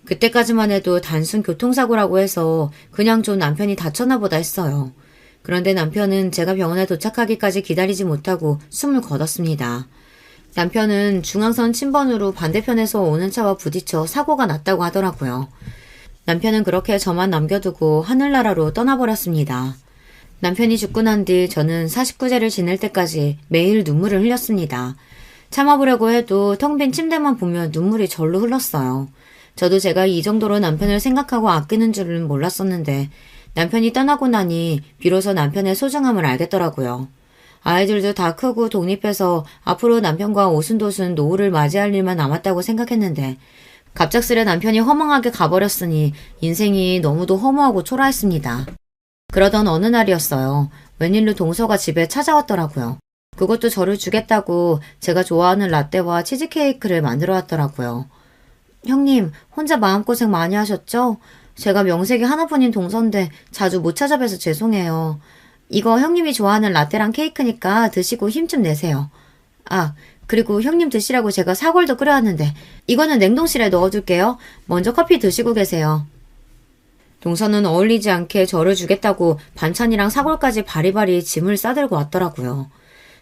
그때까지만 해도 단순 교통사고라고 해서 그냥 좀 남편이 다쳤나 보다 했어요. 그런데 남편은 제가 병원에 도착하기까지 기다리지 못하고 숨을 거뒀습니다. 남편은 중앙선 침번으로 반대편에서 오는 차와 부딪혀 사고가 났다고 하더라고요. 남편은 그렇게 저만 남겨두고 하늘나라로 떠나버렸습니다. 남편이 죽고 난 뒤 저는 49제를 지낼 때까지 매일 눈물을 흘렸습니다. 참아보려고 해도 텅 빈 침대만 보면 눈물이 절로 흘렀어요. 저도 제가 이 정도로 남편을 생각하고 아끼는 줄은 몰랐었는데 남편이 떠나고 나니 비로소 남편의 소중함을 알겠더라고요. 아이들도 다 크고 독립해서 앞으로 남편과 오순도순 노후를 맞이할 일만 남았다고 생각했는데 갑작스레 남편이 허망하게 가버렸으니 인생이 너무도 허무하고 초라했습니다. 그러던 어느 날이었어요. 웬일로 동서가 집에 찾아왔더라고요. 그것도 저를 주겠다고 제가 좋아하는 라떼와 치즈케이크를 만들어 왔더라고요. 형님, 혼자 마음고생 많이 하셨죠? 제가 명색이 하나뿐인 동서인데 자주 못 찾아뵈서 죄송해요. 이거 형님이 좋아하는 라떼랑 케이크니까 드시고 힘 좀 내세요. 아, 그리고 형님 드시라고 제가 사골도 끓여왔는데 이거는 냉동실에 넣어둘게요. 먼저 커피 드시고 계세요. 동서는 어울리지 않게 저를 주겠다고 반찬이랑 사골까지 바리바리 짐을 싸들고 왔더라고요.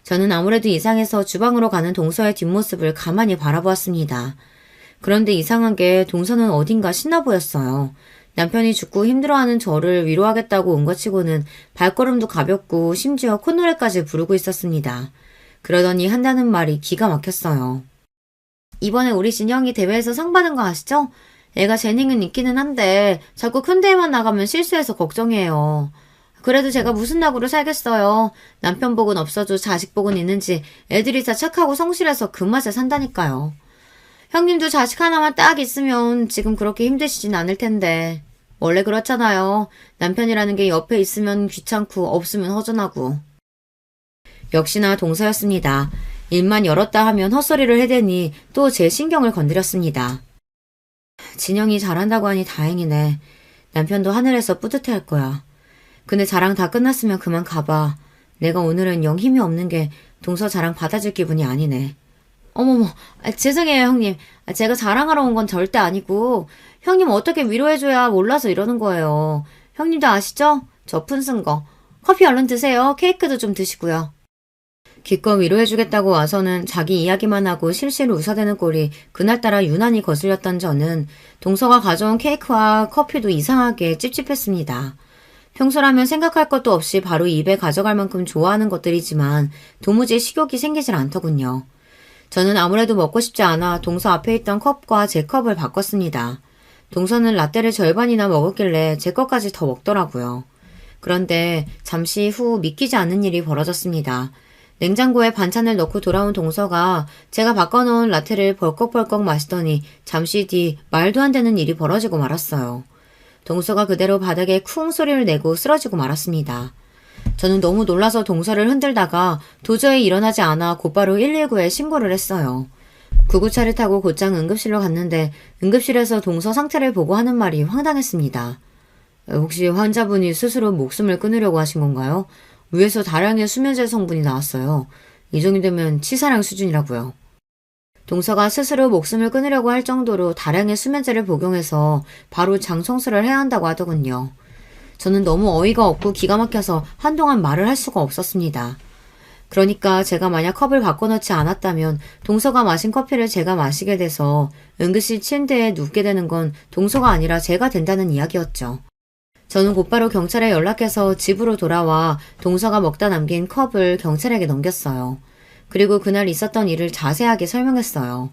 저는 아무래도 이상해서 주방으로 가는 동서의 뒷모습을 가만히 바라보았습니다. 그런데 이상하게 동서는 어딘가 신나 보였어요. 남편이 죽고 힘들어하는 저를 위로하겠다고 온 것 치고는 발걸음도 가볍고 심지어 콧노래까지 부르고 있었습니다. 그러더니 한다는 말이 기가 막혔어요. 이번에 우리 진영이 대회에서 상 받은 거 아시죠? 애가 재능은 있기는 한데 자꾸 큰 대회만 나가면 실수해서 걱정이에요. 그래도 제가 무슨 낙으로 살겠어요. 남편 복은 없어도 자식 복은 있는지 애들이 다 착하고 성실해서 그 맛에 산다니까요. 형님도 자식 하나만 딱 있으면 지금 그렇게 힘드시진 않을 텐데. 원래 그렇잖아요. 남편이라는 게 옆에 있으면 귀찮고 없으면 허전하고. 역시나 동서였습니다. 입만 열었다 하면 헛소리를 해대니 또 제 신경을 건드렸습니다. 진영이 잘한다고 하니 다행이네. 남편도 하늘에서 뿌듯해할 거야. 근데 자랑 다 끝났으면 그만 가봐. 내가 오늘은 영 힘이 없는 게 동서 자랑 받아줄 기분이 아니네. 어머머, 죄송해요 형님. 제가 자랑하러 온 건 절대 아니고 형님 어떻게 위로해줘야 몰라서 이러는 거예요. 형님도 아시죠? 저 푼쓴 거. 커피 얼른 드세요. 케이크도 좀 드시고요. 기껏 위로해주겠다고 와서는 자기 이야기만 하고 실실 웃어대는 꼴이 그날따라 유난히 거슬렸던 저는 동서가 가져온 케이크와 커피도 이상하게 찝찝했습니다. 평소라면 생각할 것도 없이 바로 입에 가져갈 만큼 좋아하는 것들이지만 도무지 식욕이 생기질 않더군요. 저는 아무래도 먹고 싶지 않아 동서 앞에 있던 컵과 제 컵을 바꿨습니다. 동서는 라떼를 절반이나 먹었길래 제 것까지 더 먹더라고요. 그런데 잠시 후 믿기지 않는 일이 벌어졌습니다. 냉장고에 반찬을 넣고 돌아온 동서가 제가 바꿔놓은 라떼를 벌컥벌컥 마시더니 잠시 뒤 말도 안 되는 일이 벌어지고 말았어요. 동서가 그대로 바닥에 쿵 소리를 내고 쓰러지고 말았습니다. 저는 너무 놀라서 동서를 흔들다가 도저히 일어나지 않아 곧바로 119에 신고를 했어요. 구급차를 타고 곧장 응급실로 갔는데 응급실에서 동서 상태를 보고 하는 말이 황당했습니다. 혹시 환자분이 스스로 목숨을 끊으려고 하신 건가요? 위에서 다량의 수면제 성분이 나왔어요. 이 정도 되면 치사량 수준이라고요. 동서가 스스로 목숨을 끊으려고 할 정도로 다량의 수면제를 복용해서 바로 장청소를 해야 한다고 하더군요. 저는 너무 어이가 없고 기가 막혀서 한동안 말을 할 수가 없었습니다. 그러니까 제가 만약 컵을 바꿔놓지 않았다면 동서가 마신 커피를 제가 마시게 돼서 응급실 침대에 눕게 되는 건 동서가 아니라 제가 된다는 이야기였죠. 저는 곧바로 경찰에 연락해서 집으로 돌아와 동서가 먹다 남긴 컵을 경찰에게 넘겼어요. 그리고 그날 있었던 일을 자세하게 설명했어요.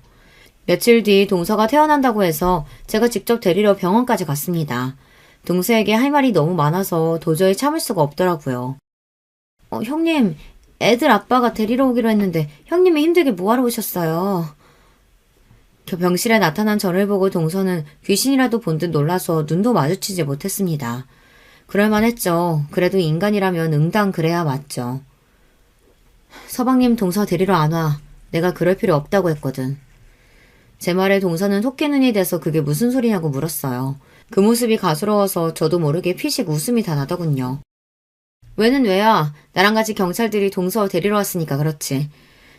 며칠 뒤 동서가 퇴원한다고 해서 제가 직접 데리러 병원까지 갔습니다. 동서에게 할 말이 너무 많아서 도저히 참을 수가 없더라고요. 형님, 애들 아빠가 데리러 오기로 했는데 형님이 힘들게 뭐하러 오셨어요? 병실에 나타난 저를 보고 동서는 귀신이라도 본 듯 놀라서 눈도 마주치지 못했습니다. 그럴만했죠. 그래도 인간이라면 응당 그래야 맞죠. 서방님 동서 데리러 안 와. 내가 그럴 필요 없다고 했거든. 제 말에 동서는 토끼눈이 돼서 그게 무슨 소리냐고 물었어요. 그 모습이 가스러워서 저도 모르게 피식 웃음이 다 나더군요. 왜는 왜야. 나랑 같이 경찰들이 동서 데리러 왔으니까 그렇지.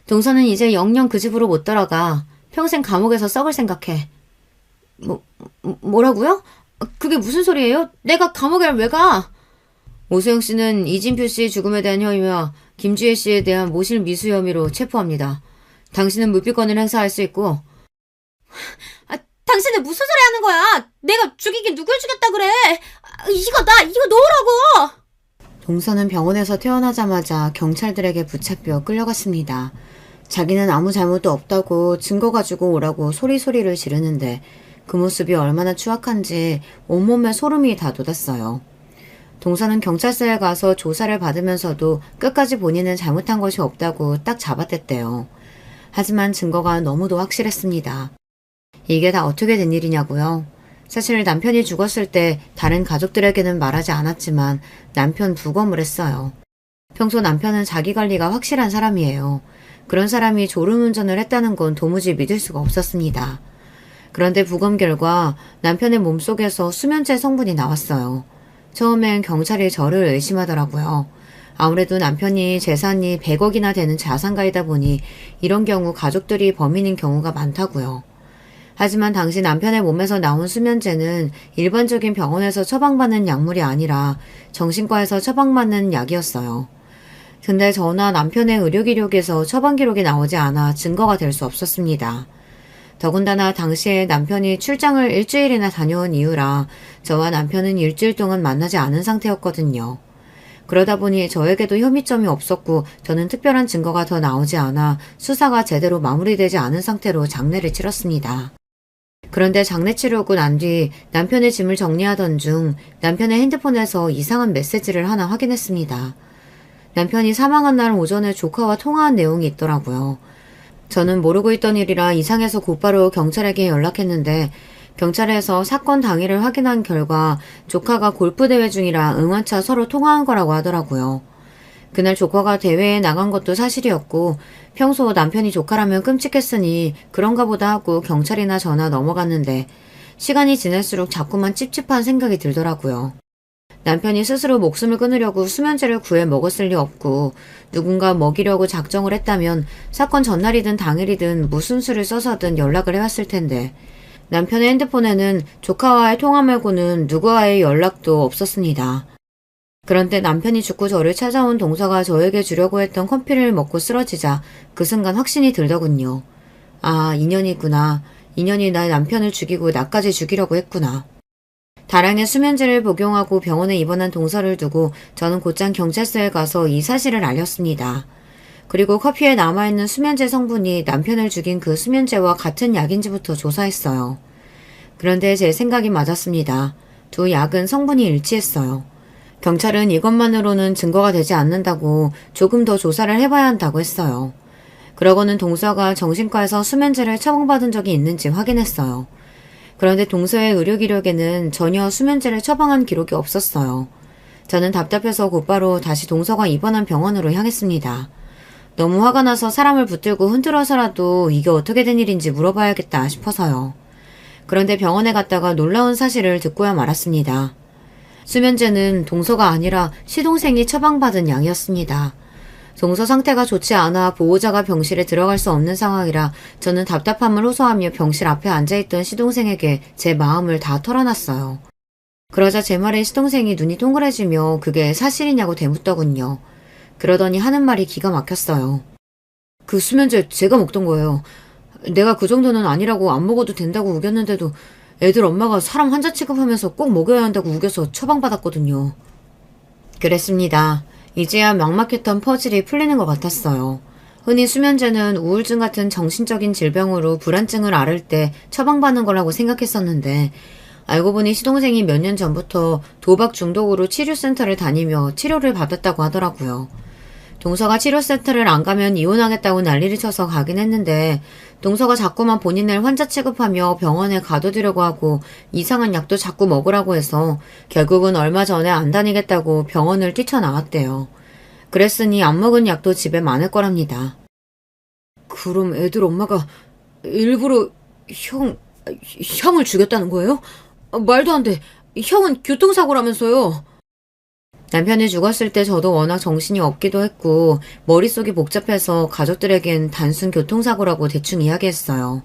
동서는 이제 영영 그 집으로 못 돌아가. 평생 감옥에서 썩을 생각해. 뭐라고요? 그게 무슨 소리예요? 내가 감옥에 왜 가? 오수영 씨는 이진표 씨의 죽음에 대한 혐의와 김주혜 씨에 대한 모실 미수 혐의로 체포합니다. 당신은 무비권을 행사할 수 있고. 당신은 무슨 소리 하는 거야? 내가 죽이긴 누굴 죽였다 그래? 이거 놓으라고! 동서는 병원에서 퇴원하자마자 경찰들에게 붙잡혀 끌려갔습니다. 자기는 아무 잘못도 없다고 증거 가지고 오라고 소리소리를 지르는데 그 모습이 얼마나 추악한지 온몸에 소름이 다 돋았어요. 동서는 경찰서에 가서 조사를 받으면서도 끝까지 본인은 잘못한 것이 없다고 딱 잡아댔대요. 하지만 증거가 너무도 확실했습니다. 이게 다 어떻게 된 일이냐고요? 사실 남편이 죽었을 때 다른 가족들에게는 말하지 않았지만 남편 부검을 했어요. 평소 남편은 자기 관리가 확실한 사람이에요. 그런 사람이 졸음운전을 했다는 건 도무지 믿을 수가 없었습니다. 그런데 부검 결과 남편의 몸속에서 수면제 성분이 나왔어요. 처음엔 경찰이 저를 의심하더라고요. 아무래도 남편이 재산이 100억이나 되는 자산가이다 보니 이런 경우 가족들이 범인인 경우가 많다고요. 하지만 당시 남편의 몸에서 나온 수면제는 일반적인 병원에서 처방받는 약물이 아니라 정신과에서 처방받는 약이었어요. 근데 저나 남편의 의료기록에서 처방 기록이 나오지 않아 증거가 될 수 없었습니다. 더군다나 당시에 남편이 출장을 일주일이나 다녀온 이유라 저와 남편은 일주일 동안 만나지 않은 상태였거든요. 그러다 보니 저에게도 혐의점이 없었고 저는 특별한 증거가 더 나오지 않아 수사가 제대로 마무리되지 않은 상태로 장례를 치렀습니다. 그런데 장례 치르고 난 뒤 남편의 짐을 정리하던 중 남편의 핸드폰에서 이상한 메시지를 하나 확인했습니다. 남편이 사망한 날 오전에 조카와 통화한 내용이 있더라고요. 저는 모르고 있던 일이라 이상해서 곧바로 경찰에게 연락했는데 경찰에서 사건 당일을 확인한 결과 조카가 골프대회 중이라 응원차 서로 통화한 거라고 하더라고요. 그날 조카가 대회에 나간 것도 사실이었고 평소 남편이 조카라면 끔찍했으니 그런가 보다 하고 경찰이나 전화 넘어갔는데 시간이 지날수록 자꾸만 찝찝한 생각이 들더라고요. 남편이 스스로 목숨을 끊으려고 수면제를 구해 먹었을 리 없고 누군가 먹이려고 작정을 했다면 사건 전날이든 당일이든 무슨 수를 써서든 연락을 해왔을 텐데 남편의 핸드폰에는 조카와의 통화 말고는 누구와의 연락도 없었습니다. 그런데 남편이 죽고 저를 찾아온 동서가 저에게 주려고 했던 커피를 먹고 쓰러지자 그 순간 확신이 들더군요. 아, 인연이구나. 인연이 나 남편을 죽이고 나까지 죽이려고 했구나. 다량의 수면제를 복용하고 병원에 입원한 동서를 두고 저는 곧장 경찰서에 가서 이 사실을 알렸습니다. 그리고 커피에 남아있는 수면제 성분이 남편을 죽인 그 수면제와 같은 약인지부터 조사했어요. 그런데 제 생각이 맞았습니다. 두 약은 성분이 일치했어요. 경찰은 이것만으로는 증거가 되지 않는다고 조금 더 조사를 해봐야 한다고 했어요. 그러고는 동서가 정신과에서 수면제를 처방받은 적이 있는지 확인했어요. 그런데 동서의 의료 기록에는 전혀 수면제를 처방한 기록이 없었어요. 저는 답답해서 곧바로 다시 동서가 입원한 병원으로 향했습니다. 너무 화가 나서 사람을 붙들고 흔들어서라도 이게 어떻게 된 일인지 물어봐야겠다 싶어서요. 그런데 병원에 갔다가 놀라운 사실을 듣고야 말았습니다. 수면제는 동서가 아니라 시동생이 처방받은 양이었습니다. 동서 상태가 좋지 않아 보호자가 병실에 들어갈 수 없는 상황이라 저는 답답함을 호소하며 병실 앞에 앉아있던 시동생에게 제 마음을 다 털어놨어요. 그러자 제 말에 시동생이 눈이 동그래지며 그게 사실이냐고 되묻더군요. 그러더니 하는 말이 기가 막혔어요. 그 수면제 제가 먹던 거예요. 내가 그 정도는 아니라고 안 먹어도 된다고 우겼는데도 애들 엄마가 사람 환자 취급하면서 꼭 먹여야 한다고 우겨서 처방받았거든요. 그랬습니다. 이제야 막막했던 퍼즐이 풀리는 것 같았어요. 흔히 수면제는 우울증 같은 정신적인 질병으로 불안증을 앓을 때 처방받는 거라고 생각했었는데 알고 보니 시동생이 몇 년 전부터 도박 중독으로 치료센터를 다니며 치료를 받았다고 하더라고요. 동서가 치료센터를 안 가면 이혼하겠다고 난리를 쳐서 가긴 했는데 동서가 자꾸만 본인을 환자 취급하며 병원에 가둬두려고 하고 이상한 약도 자꾸 먹으라고 해서 결국은 얼마 전에 안 다니겠다고 병원을 뛰쳐나왔대요. 그랬으니 안 먹은 약도 집에 많을 거랍니다. 그럼 애들 엄마가 일부러 형을 죽였다는 거예요? 말도 안 돼. 형은 교통사고라면서요. 남편이 죽었을 때 저도 워낙 정신이 없기도 했고 머릿속이 복잡해서 가족들에겐 단순 교통사고라고 대충 이야기했어요.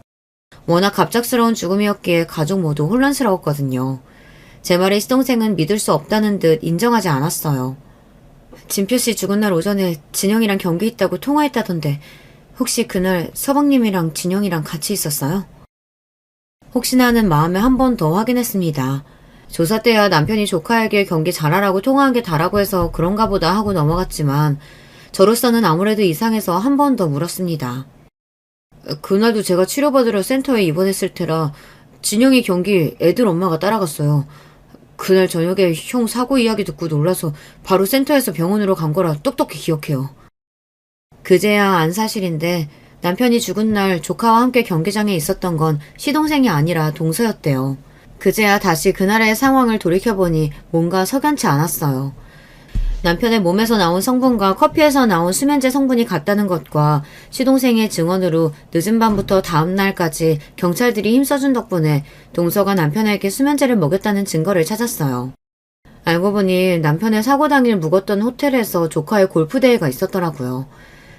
워낙 갑작스러운 죽음이었기에 가족 모두 혼란스러웠거든요. 제 말에 시동생은 믿을 수 없다는 듯 인정하지 않았어요. 진표씨 죽은 날 오전에 진영이랑 경기 있다고 통화했다던데 혹시 그날 서방님이랑 진영이랑 같이 있었어요? 혹시나 하는 마음에 한 번 더 확인했습니다. 조사 때야 남편이 조카에게 경기 잘하라고 통화한 게 다라고 해서 그런가 보다 하고 넘어갔지만 저로서는 아무래도 이상해서 한 번 더 물었습니다. 그날도 제가 치료받으러 센터에 입원했을 테라 진영이 경기 애들 엄마가 따라갔어요. 그날 저녁에 형 사고 이야기 듣고 놀라서 바로 센터에서 병원으로 간 거라 똑똑히 기억해요. 그제야 안 사실인데 남편이 죽은 날 조카와 함께 경기장에 있었던 건 시동생이 아니라 동서였대요. 그제야 다시 그날의 상황을 돌이켜보니 뭔가 석연치 않았어요. 남편의 몸에서 나온 성분과 커피에서 나온 수면제 성분이 같다는 것과 시동생의 증언으로 늦은 밤부터 다음 날까지 경찰들이 힘써준 덕분에 동서가 남편에게 수면제를 먹였다는 증거를 찾았어요. 알고 보니 남편의 사고 당일 묵었던 호텔에서 조카의 골프대회가 있었더라고요.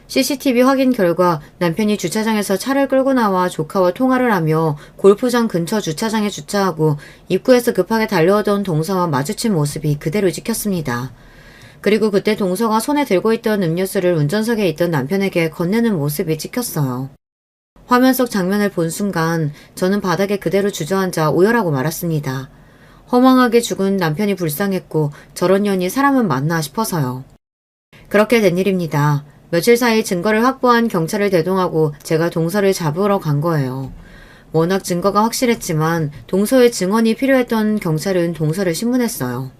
CCTV 확인 결과 남편이 주차장에서 차를 끌고 나와 조카와 통화를 하며 골프장 근처 주차장에 주차하고 입구에서 급하게 달려오던 동서와 마주친 모습이 그대로 찍혔습니다. 그리고 그때 동서가 손에 들고 있던 음료수를 운전석에 있던 남편에게 건네는 모습이 찍혔어요. 화면 속 장면을 본 순간 저는 바닥에 그대로 주저앉아 오열하고 말았습니다. 허망하게 죽은 남편이 불쌍했고 저런 년이 사람은 맞나 싶어서요. 그렇게 된 일입니다. 며칠 사이 증거를 확보한 경찰을 대동하고 제가 동서를 잡으러 간 거예요. 워낙 증거가 확실했지만 동서의 증언이 필요했던 경찰은 동서를 신문했어요.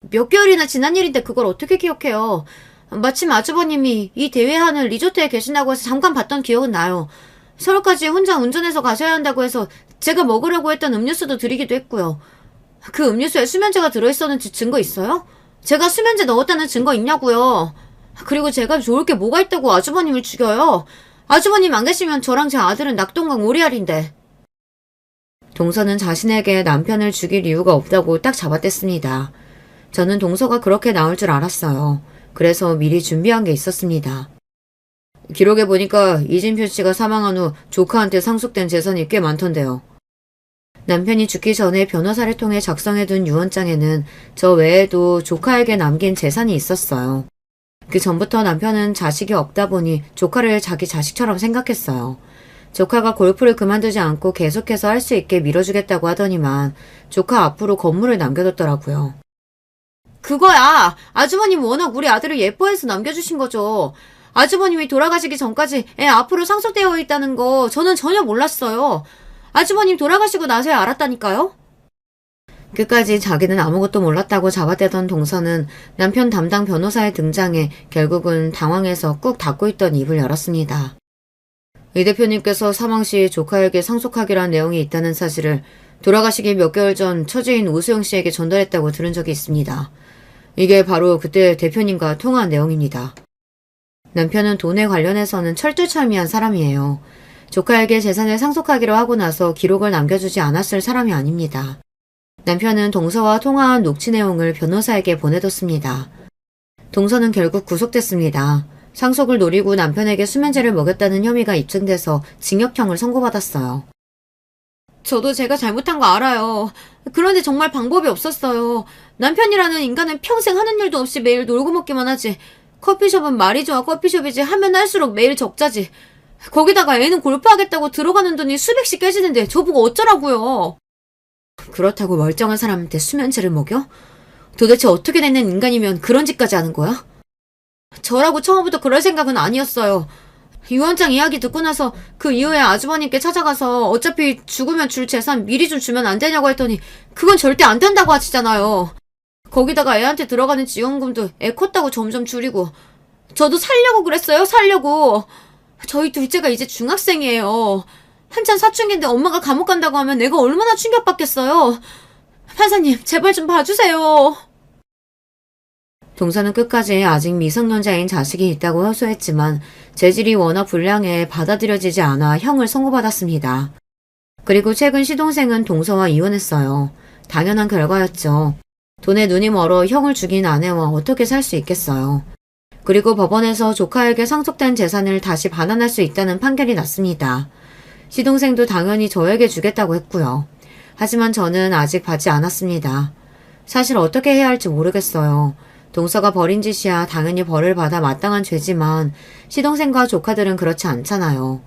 몇 개월이나 지난 일인데 그걸 어떻게 기억해요? 마침 아주버님이 이 대회하는 리조트에 계신다고 해서 잠깐 봤던 기억은 나요. 서울까지 혼자 운전해서 가셔야 한다고 해서 제가 먹으려고 했던 음료수도 드리기도 했고요. 그 음료수에 수면제가 들어있었는지 증거 있어요? 제가 수면제 넣었다는 증거 있냐고요. 그리고 제가 좋을 게 뭐가 있다고 아주버님을 죽여요. 아주버님 안 계시면 저랑 제 아들은 낙동강 오리알인데. 동서는 자신에게 남편을 죽일 이유가 없다고 딱 잡아댔습니다. 저는 동서가 그렇게 나올 줄 알았어요. 그래서 미리 준비한 게 있었습니다. 기록에 보니까 이진표 씨가 사망한 후 조카한테 상속된 재산이 꽤 많던데요. 남편이 죽기 전에 변호사를 통해 작성해둔 유언장에는 저 외에도 조카에게 남긴 재산이 있었어요. 그 전부터 남편은 자식이 없다 보니 조카를 자기 자식처럼 생각했어요. 조카가 골프를 그만두지 않고 계속해서 할 수 있게 밀어주겠다고 하더니만 조카 앞으로 건물을 남겨뒀더라고요. 그거야! 아주버님 워낙 우리 아들을 예뻐해서 남겨주신 거죠. 아주버님이 돌아가시기 전까지 애 앞으로 상속되어 있다는 거 저는 전혀 몰랐어요. 아주버님 돌아가시고 나서야 알았다니까요. 끝까지 자기는 아무것도 몰랐다고 잡아대던 동서는 남편 담당 변호사의 등장에 결국은 당황해서 꾹 닫고 있던 입을 열었습니다. 이 대표님께서 사망 시 조카에게 상속하기로 한 내용이 있다는 사실을 돌아가시기 몇 개월 전 처제인 오수영 씨에게 전달했다고 들은 적이 있습니다. 이게 바로 그때 대표님과 통화한 내용입니다. 남편은 돈에 관련해서는 철두철미한 사람이에요. 조카에게 재산을 상속하기로 하고 나서 기록을 남겨주지 않았을 사람이 아닙니다. 남편은 동서와 통화한 녹취 내용을 변호사에게 보내뒀습니다. 동서는 결국 구속됐습니다. 상속을 노리고 남편에게 수면제를 먹였다는 혐의가 입증돼서 징역형을 선고받았어요. 저도 제가 잘못한 거 알아요. 그런데 정말 방법이 없었어요. 남편이라는 인간은 평생 하는 일도 없이 매일 놀고 먹기만 하지. 커피숍은 말이 좋아 커피숍이지 하면 할수록 매일 적자지. 거기다가 애는 골프하겠다고 들어가는 돈이 수백씩 깨지는데 저보고 어쩌라고요. 그렇다고 멀쩡한 사람한테 수면제를 먹여? 도대체 어떻게 된 인간이면 그런 짓까지 하는 거야? 저라고 처음부터 그럴 생각은 아니었어요. 유언장 이야기 듣고 나서 그 이후에 아주버님께 찾아가서 어차피 죽으면 줄 재산 미리 좀 주면 안 되냐고 했더니 그건 절대 안 된다고 하시잖아요. 거기다가 애한테 들어가는 지원금도 애 컸다고 점점 줄이고 저도 살려고 그랬어요. 살려고. 저희 둘째가 이제 중학생이에요. 한참 사춘기인데 엄마가 감옥 간다고 하면 내가 얼마나 충격받겠어요. 판사님 제발 좀 봐주세요. 동서는 끝까지 아직 미성년자인 자식이 있다고 호소했지만 재질이 워낙 불량해 받아들여지지 않아 형을 선고받았습니다. 그리고 최근 시동생은 동서와 이혼했어요. 당연한 결과였죠. 돈에 눈이 멀어 형을 죽인 아내와 어떻게 살 수 있겠어요. 그리고 법원에서 조카에게 상속된 재산을 다시 반환할 수 있다는 판결이 났습니다. 시동생도 당연히 저에게 주겠다고 했고요. 하지만 저는 아직 받지 않았습니다. 사실 어떻게 해야 할지 모르겠어요. 동서가 벌인 짓이야 당연히 벌을 받아 마땅한 죄지만 시동생과 조카들은 그렇지 않잖아요.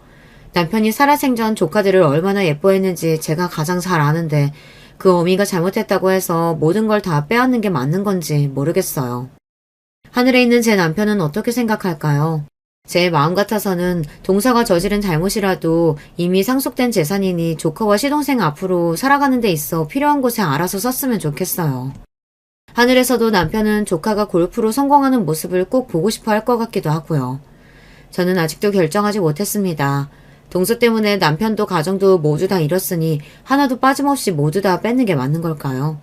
남편이 살아생전 조카들을 얼마나 예뻐했는지 제가 가장 잘 아는데 그 어미가 잘못했다고 해서 모든 걸 다 빼앗는 게 맞는 건지 모르겠어요. 하늘에 있는 제 남편은 어떻게 생각할까요? 제 마음 같아서는 동서가 저지른 잘못이라도 이미 상속된 재산이니 조카와 시동생 앞으로 살아가는 데 있어 필요한 곳에 알아서 썼으면 좋겠어요. 하늘에서도 남편은 조카가 골프로 성공하는 모습을 꼭 보고 싶어 할 것 같기도 하고요. 저는 아직도 결정하지 못했습니다. 동서 때문에 남편도 가정도 모두 다 잃었으니 하나도 빠짐없이 모두 다 뺏는 게 맞는 걸까요?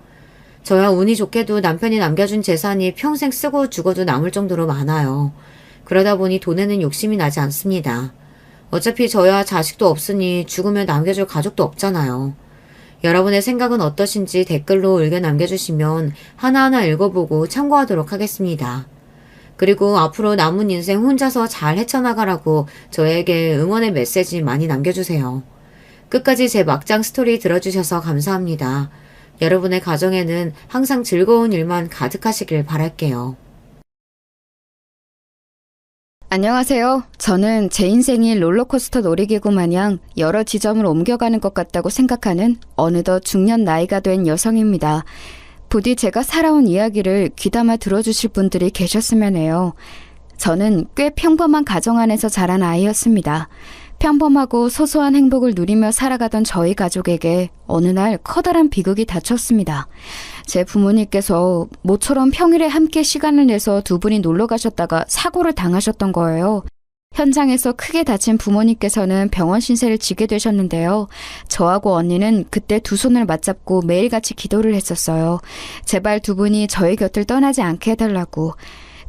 저야 운이 좋게도 남편이 남겨준 재산이 평생 쓰고 죽어도 남을 정도로 많아요. 그러다 보니 돈에는 욕심이 나지 않습니다. 어차피 저야 자식도 없으니 죽으면 남겨줄 가족도 없잖아요. 여러분의 생각은 어떠신지 댓글로 의견 남겨주시면 하나하나 읽어보고 참고하도록 하겠습니다. 그리고 앞으로 남은 인생 혼자서 잘 헤쳐나가라고 저에게 응원의 메시지 많이 남겨주세요. 끝까지 제 막장 스토리 들어주셔서 감사합니다. 여러분의 가정에는 항상 즐거운 일만 가득하시길 바랄게요. 안녕하세요. 저는 제 인생이 롤러코스터 놀이기구 마냥 여러 지점을 옮겨가는 것 같다고 생각하는 어느덧 중년 나이가 된 여성입니다. 부디 제가 살아온 이야기를 귀담아 들어주실 분들이 계셨으면 해요. 저는 꽤 평범한 가정 안에서 자란 아이였습니다. 평범하고 소소한 행복을 누리며 살아가던 저희 가족에게 어느 날 커다란 비극이 닥쳤습니다. 제 부모님께서 모처럼 평일에 함께 시간을 내서 두 분이 놀러 가셨다가 사고를 당하셨던 거예요. 현장에서 크게 다친 부모님께서는 병원 신세를 지게 되셨는데요. 저하고 언니는 그때 두 손을 맞잡고 매일같이 기도를 했었어요. 제발 두 분이 저희 곁을 떠나지 않게 해달라고.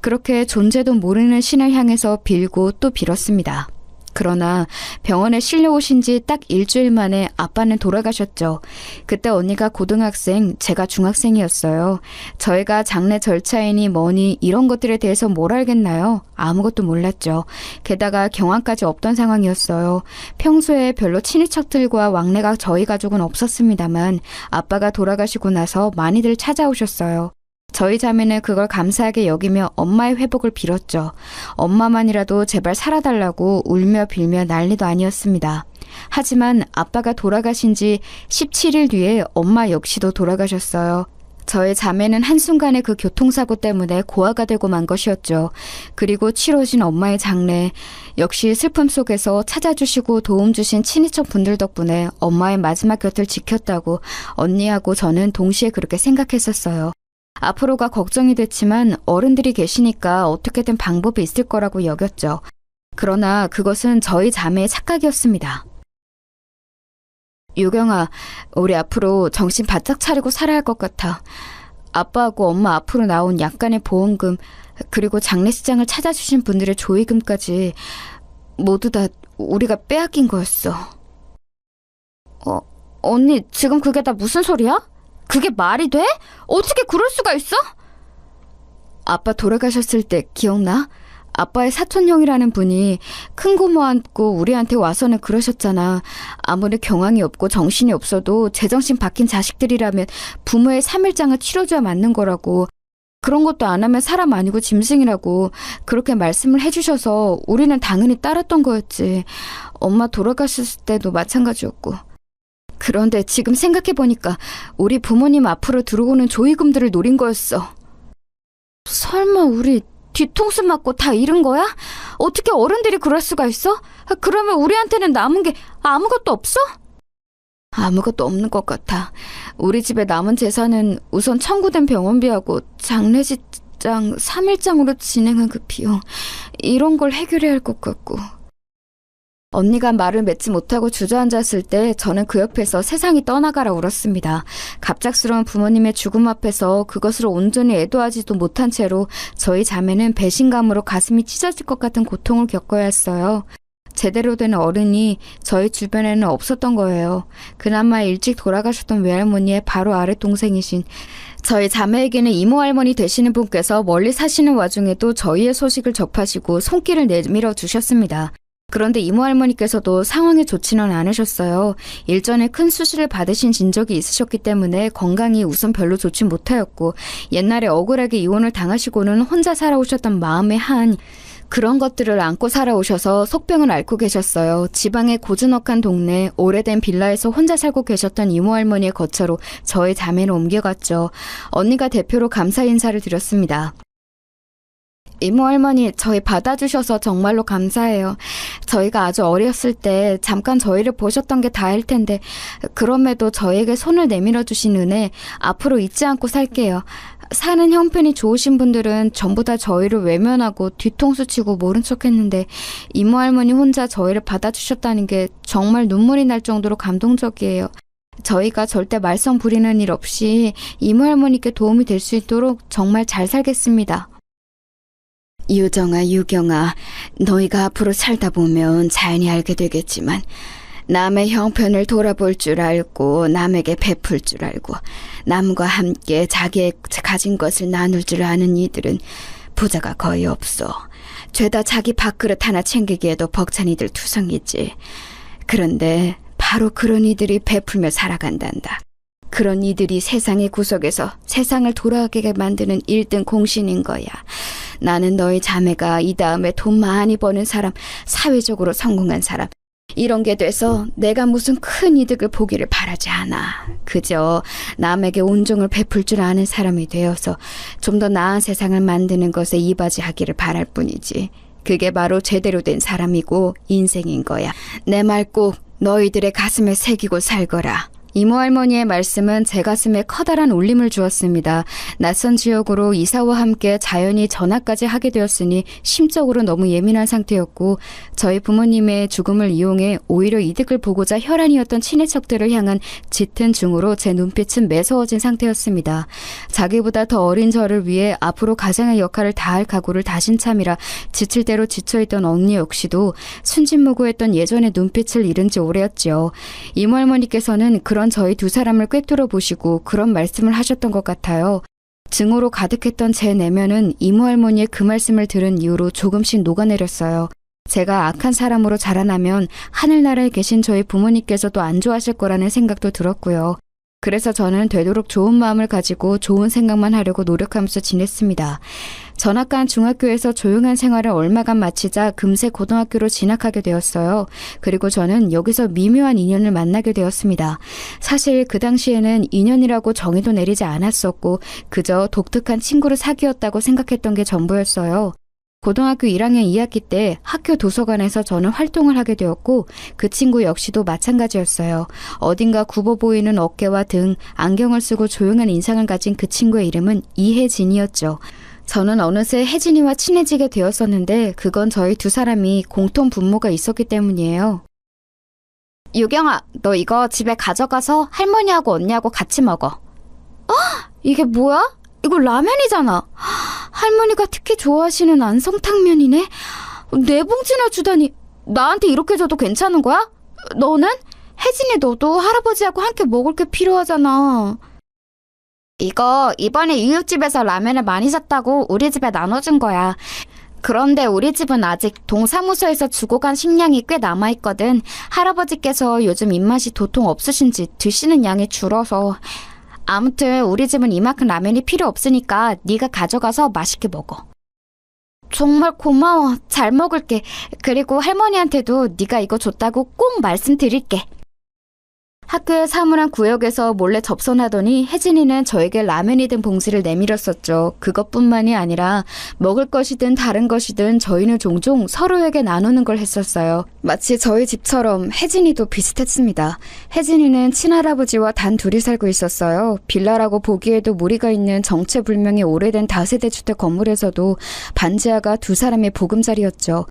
그렇게 존재도 모르는 신을 향해서 빌고 또 빌었습니다. 그러나 병원에 실려오신 지 딱 일주일 만에 아빠는 돌아가셨죠. 그때 언니가 고등학생, 제가 중학생이었어요. 저희가 장례 절차이니 뭐니 이런 것들에 대해서 뭘 알겠나요? 아무것도 몰랐죠. 게다가 경황까지 없던 상황이었어요. 평소에 별로 친인척들과 왕래가 저희 가족은 없었습니다만 아빠가 돌아가시고 나서 많이들 찾아오셨어요. 저희 자매는 그걸 감사하게 여기며 엄마의 회복을 빌었죠. 엄마만이라도 제발 살아달라고 울며 빌며 난리도 아니었습니다. 하지만 아빠가 돌아가신 지 17일 뒤에 엄마 역시도 돌아가셨어요. 저의 자매는 한순간에 그 교통사고 때문에 고아가 되고 만 것이었죠. 그리고 치러진 엄마의 장례. 역시 슬픔 속에서 찾아주시고 도움 주신 친인척 분들 덕분에 엄마의 마지막 곁을 지켰다고 언니하고 저는 동시에 그렇게 생각했었어요. 앞으로가 걱정이 됐지만 어른들이 계시니까 어떻게든 방법이 있을 거라고 여겼죠. 그러나 그것은 저희 자매의 착각이었습니다. 유경아, 우리 앞으로 정신 바짝 차리고 살아야 할 것 같아. 아빠하고 엄마 앞으로 나온 약간의 보험금, 그리고 장례식장을 찾아주신 분들의 조의금까지 모두 다 우리가 빼앗긴 거였어. 언니, 지금 그게 다 무슨 소리야? 그게 말이 돼? 어떻게 그럴 수가 있어? 아빠 돌아가셨을 때 기억나? 아빠의 사촌형이라는 분이 큰 고모 안고 우리한테 와서는 그러셨잖아. 아무리 경황이 없고 정신이 없어도 제정신 바뀐 자식들이라면 부모의 3일장을 치러줘야 맞는 거라고. 그런 것도 안 하면 사람 아니고 짐승이라고 그렇게 말씀을 해주셔서 우리는 당연히 따랐던 거였지. 엄마 돌아가셨을 때도 마찬가지였고. 그런데 지금 생각해보니까 우리 부모님 앞으로 들어오는 조의금들을 노린 거였어. 설마 우리 뒤통수 맞고 다 잃은 거야? 어떻게 어른들이 그럴 수가 있어? 그러면 우리한테는 남은 게 아무것도 없어? 아무것도 없는 것 같아. 우리 집에 남은 재산은 우선 청구된 병원비하고 장례식장 3일장으로 진행한 그 비용, 이런 걸 해결해야 할 것 같고. 언니가 말을 맺지 못하고 주저앉았을 때 저는 그 옆에서 세상이 떠나가라 울었습니다. 갑작스러운 부모님의 죽음 앞에서 그것을 온전히 애도하지도 못한 채로 저희 자매는 배신감으로 가슴이 찢어질 것 같은 고통을 겪어야 했어요. 제대로 된 어른이 저희 주변에는 없었던 거예요. 그나마 일찍 돌아가셨던 외할머니의 바로 아래 동생이신 저희 자매에게는 이모 할머니 되시는 분께서 멀리 사시는 와중에도 저희의 소식을 접하시고 손길을 내밀어 주셨습니다. 그런데 이모 할머니께서도 상황이 좋지는 않으셨어요. 일전에 큰 수술을 받으신 진적이 있으셨기 때문에 건강이 우선 별로 좋지 못하였고 옛날에 억울하게 이혼을 당하시고는 혼자 살아오셨던 마음의 한 그런 것들을 안고 살아오셔서 속병을 앓고 계셨어요. 지방의 고즈넉한 동네 오래된 빌라에서 혼자 살고 계셨던 이모 할머니의 거처로 저희 자매를 옮겨갔죠. 언니가 대표로 감사 인사를 드렸습니다. 이모 할머니, 저희 받아주셔서 정말로 감사해요. 저희가 아주 어렸을 때 잠깐 저희를 보셨던 게 다일 텐데 그럼에도 저에게 손을 내밀어 주신 은혜 앞으로 잊지 않고 살게요. 사는 형편이 좋으신 분들은 전부 다 저희를 외면하고 뒤통수 치고 모른 척했는데 이모 할머니 혼자 저희를 받아주셨다는 게 정말 눈물이 날 정도로 감동적이에요. 저희가 절대 말썽 부리는 일 없이 이모 할머니께 도움이 될 수 있도록 정말 잘 살겠습니다. 유정아, 유경아, 너희가 앞으로 살다 보면 자연히 알게 되겠지만 남의 형편을 돌아볼 줄 알고 남에게 베풀 줄 알고 남과 함께 자기의 가진 것을 나눌 줄 아는 이들은 부자가 거의 없어. 죄다 자기 밥그릇 하나 챙기기에도 벅찬 이들 투성이지. 그런데 바로 그런 이들이 베풀며 살아간단다. 그런 이들이 세상의 구석에서 세상을 돌아가게 만드는 1등 공신인 거야. 나는 너희 자매가 이 다음에 돈 많이 버는 사람, 사회적으로 성공한 사람, 이런 게 돼서 내가 무슨 큰 이득을 보기를 바라지 않아. 그저 남에게 온종을 베풀 줄 아는 사람이 되어서 좀 더 나은 세상을 만드는 것에 이바지하기를 바랄 뿐이지. 그게 바로 제대로 된 사람이고 인생인 거야. 내 말 꼭 너희들의 가슴에 새기고 살거라. 이모 할머니의 말씀은 제 가슴에 커다란 울림을 주었습니다. 낯선 지역으로 이사와 함께 자연히 전화까지 하게 되었으니 심적으로 너무 예민한 상태였고, 저희 부모님의 죽음을 이용해 오히려 이득을 보고자 혈안이었던 친인척들을 향한 짙은 중으로 제 눈빛은 매서워진 상태였습니다. 자기보다 더 어린 저를 위해 앞으로 가장의 역할을 다할 각오를 다진 참이라 지칠 대로 지쳐있던 언니 역시도 순진무구했던 예전의 눈빛을 잃은 지 오래였지요. 이모 할머니께서는 그런 저희 두 사람을 꿰뚫어 보시고 그런 말씀을 하셨던 것 같아요. 증오로 가득했던 제 내면은 이모 할머니의 그 말씀을 들은 이후로 조금씩 녹아내렸어요. 제가 악한 사람으로 자라나면 하늘나라에 계신 저희 부모님께서도 안 좋아하실 거라는 생각도 들었고요. 그래서 저는 되도록 좋은 마음을 가지고 좋은 생각만 하려고 노력하면서 지냈습니다. 전학간 중학교에서 조용한 생활을 얼마간 마치자 금세 고등학교로 진학하게 되었어요. 그리고 저는 여기서 미묘한 인연을 만나게 되었습니다. 사실 그 당시에는 인연이라고 정의도 내리지 않았었고 그저 독특한 친구를 사귀었다고 생각했던 게 전부였어요. 고등학교 1학년 2학기 때 학교 도서관에서 저는 활동을 하게 되었고 그 친구 역시도 마찬가지였어요. 어딘가 굽어 보이는 어깨와 등, 안경을 쓰고 조용한 인상을 가진 그 친구의 이름은 이혜진이었죠. 저는 어느새 혜진이와 친해지게 되었었는데 그건 저희 두 사람이 공통 분모가 있었기 때문이에요. 유경아, 너 이거 집에 가져가서 할머니하고 언니하고 같이 먹어. 이게 뭐야? 이거 라면이잖아. 할머니가 특히 좋아하시는 안성탕면이네. 네 봉지나 주다니. 나한테 이렇게 줘도 괜찮은 거야? 너는? 혜진이 너도 할아버지하고 함께 먹을 게 필요하잖아. 이거 이번에 이웃집에서 라면을 많이 샀다고 우리 집에 나눠준 거야. 그런데 우리 집은 아직 동사무소에서 주고 간 식량이 꽤 남아있거든. 할아버지께서 요즘 입맛이 도통 없으신지 드시는 양이 줄어서. 아무튼 우리 집은 이만큼 라면이 필요 없으니까 네가 가져가서 맛있게 먹어. 정말 고마워. 잘 먹을게. 그리고 할머니한테도 네가 이거 줬다고 꼭 말씀드릴게. 학교의 사물함 구역에서 몰래 접선하더니 혜진이는 저에게 라면이 든 봉지를 내밀었었죠. 그것뿐만이 아니라 먹을 것이든 다른 것이든 저희는 종종 서로에게 나누는 걸 했었어요. 마치 저희 집처럼 혜진이도 비슷했습니다. 혜진이는 친할아버지와 단 둘이 살고 있었어요. 빌라라고 보기에도 무리가 있는 정체불명의 오래된 다세대 주택 건물에서도 반지하가 두 사람의 보금자리였죠.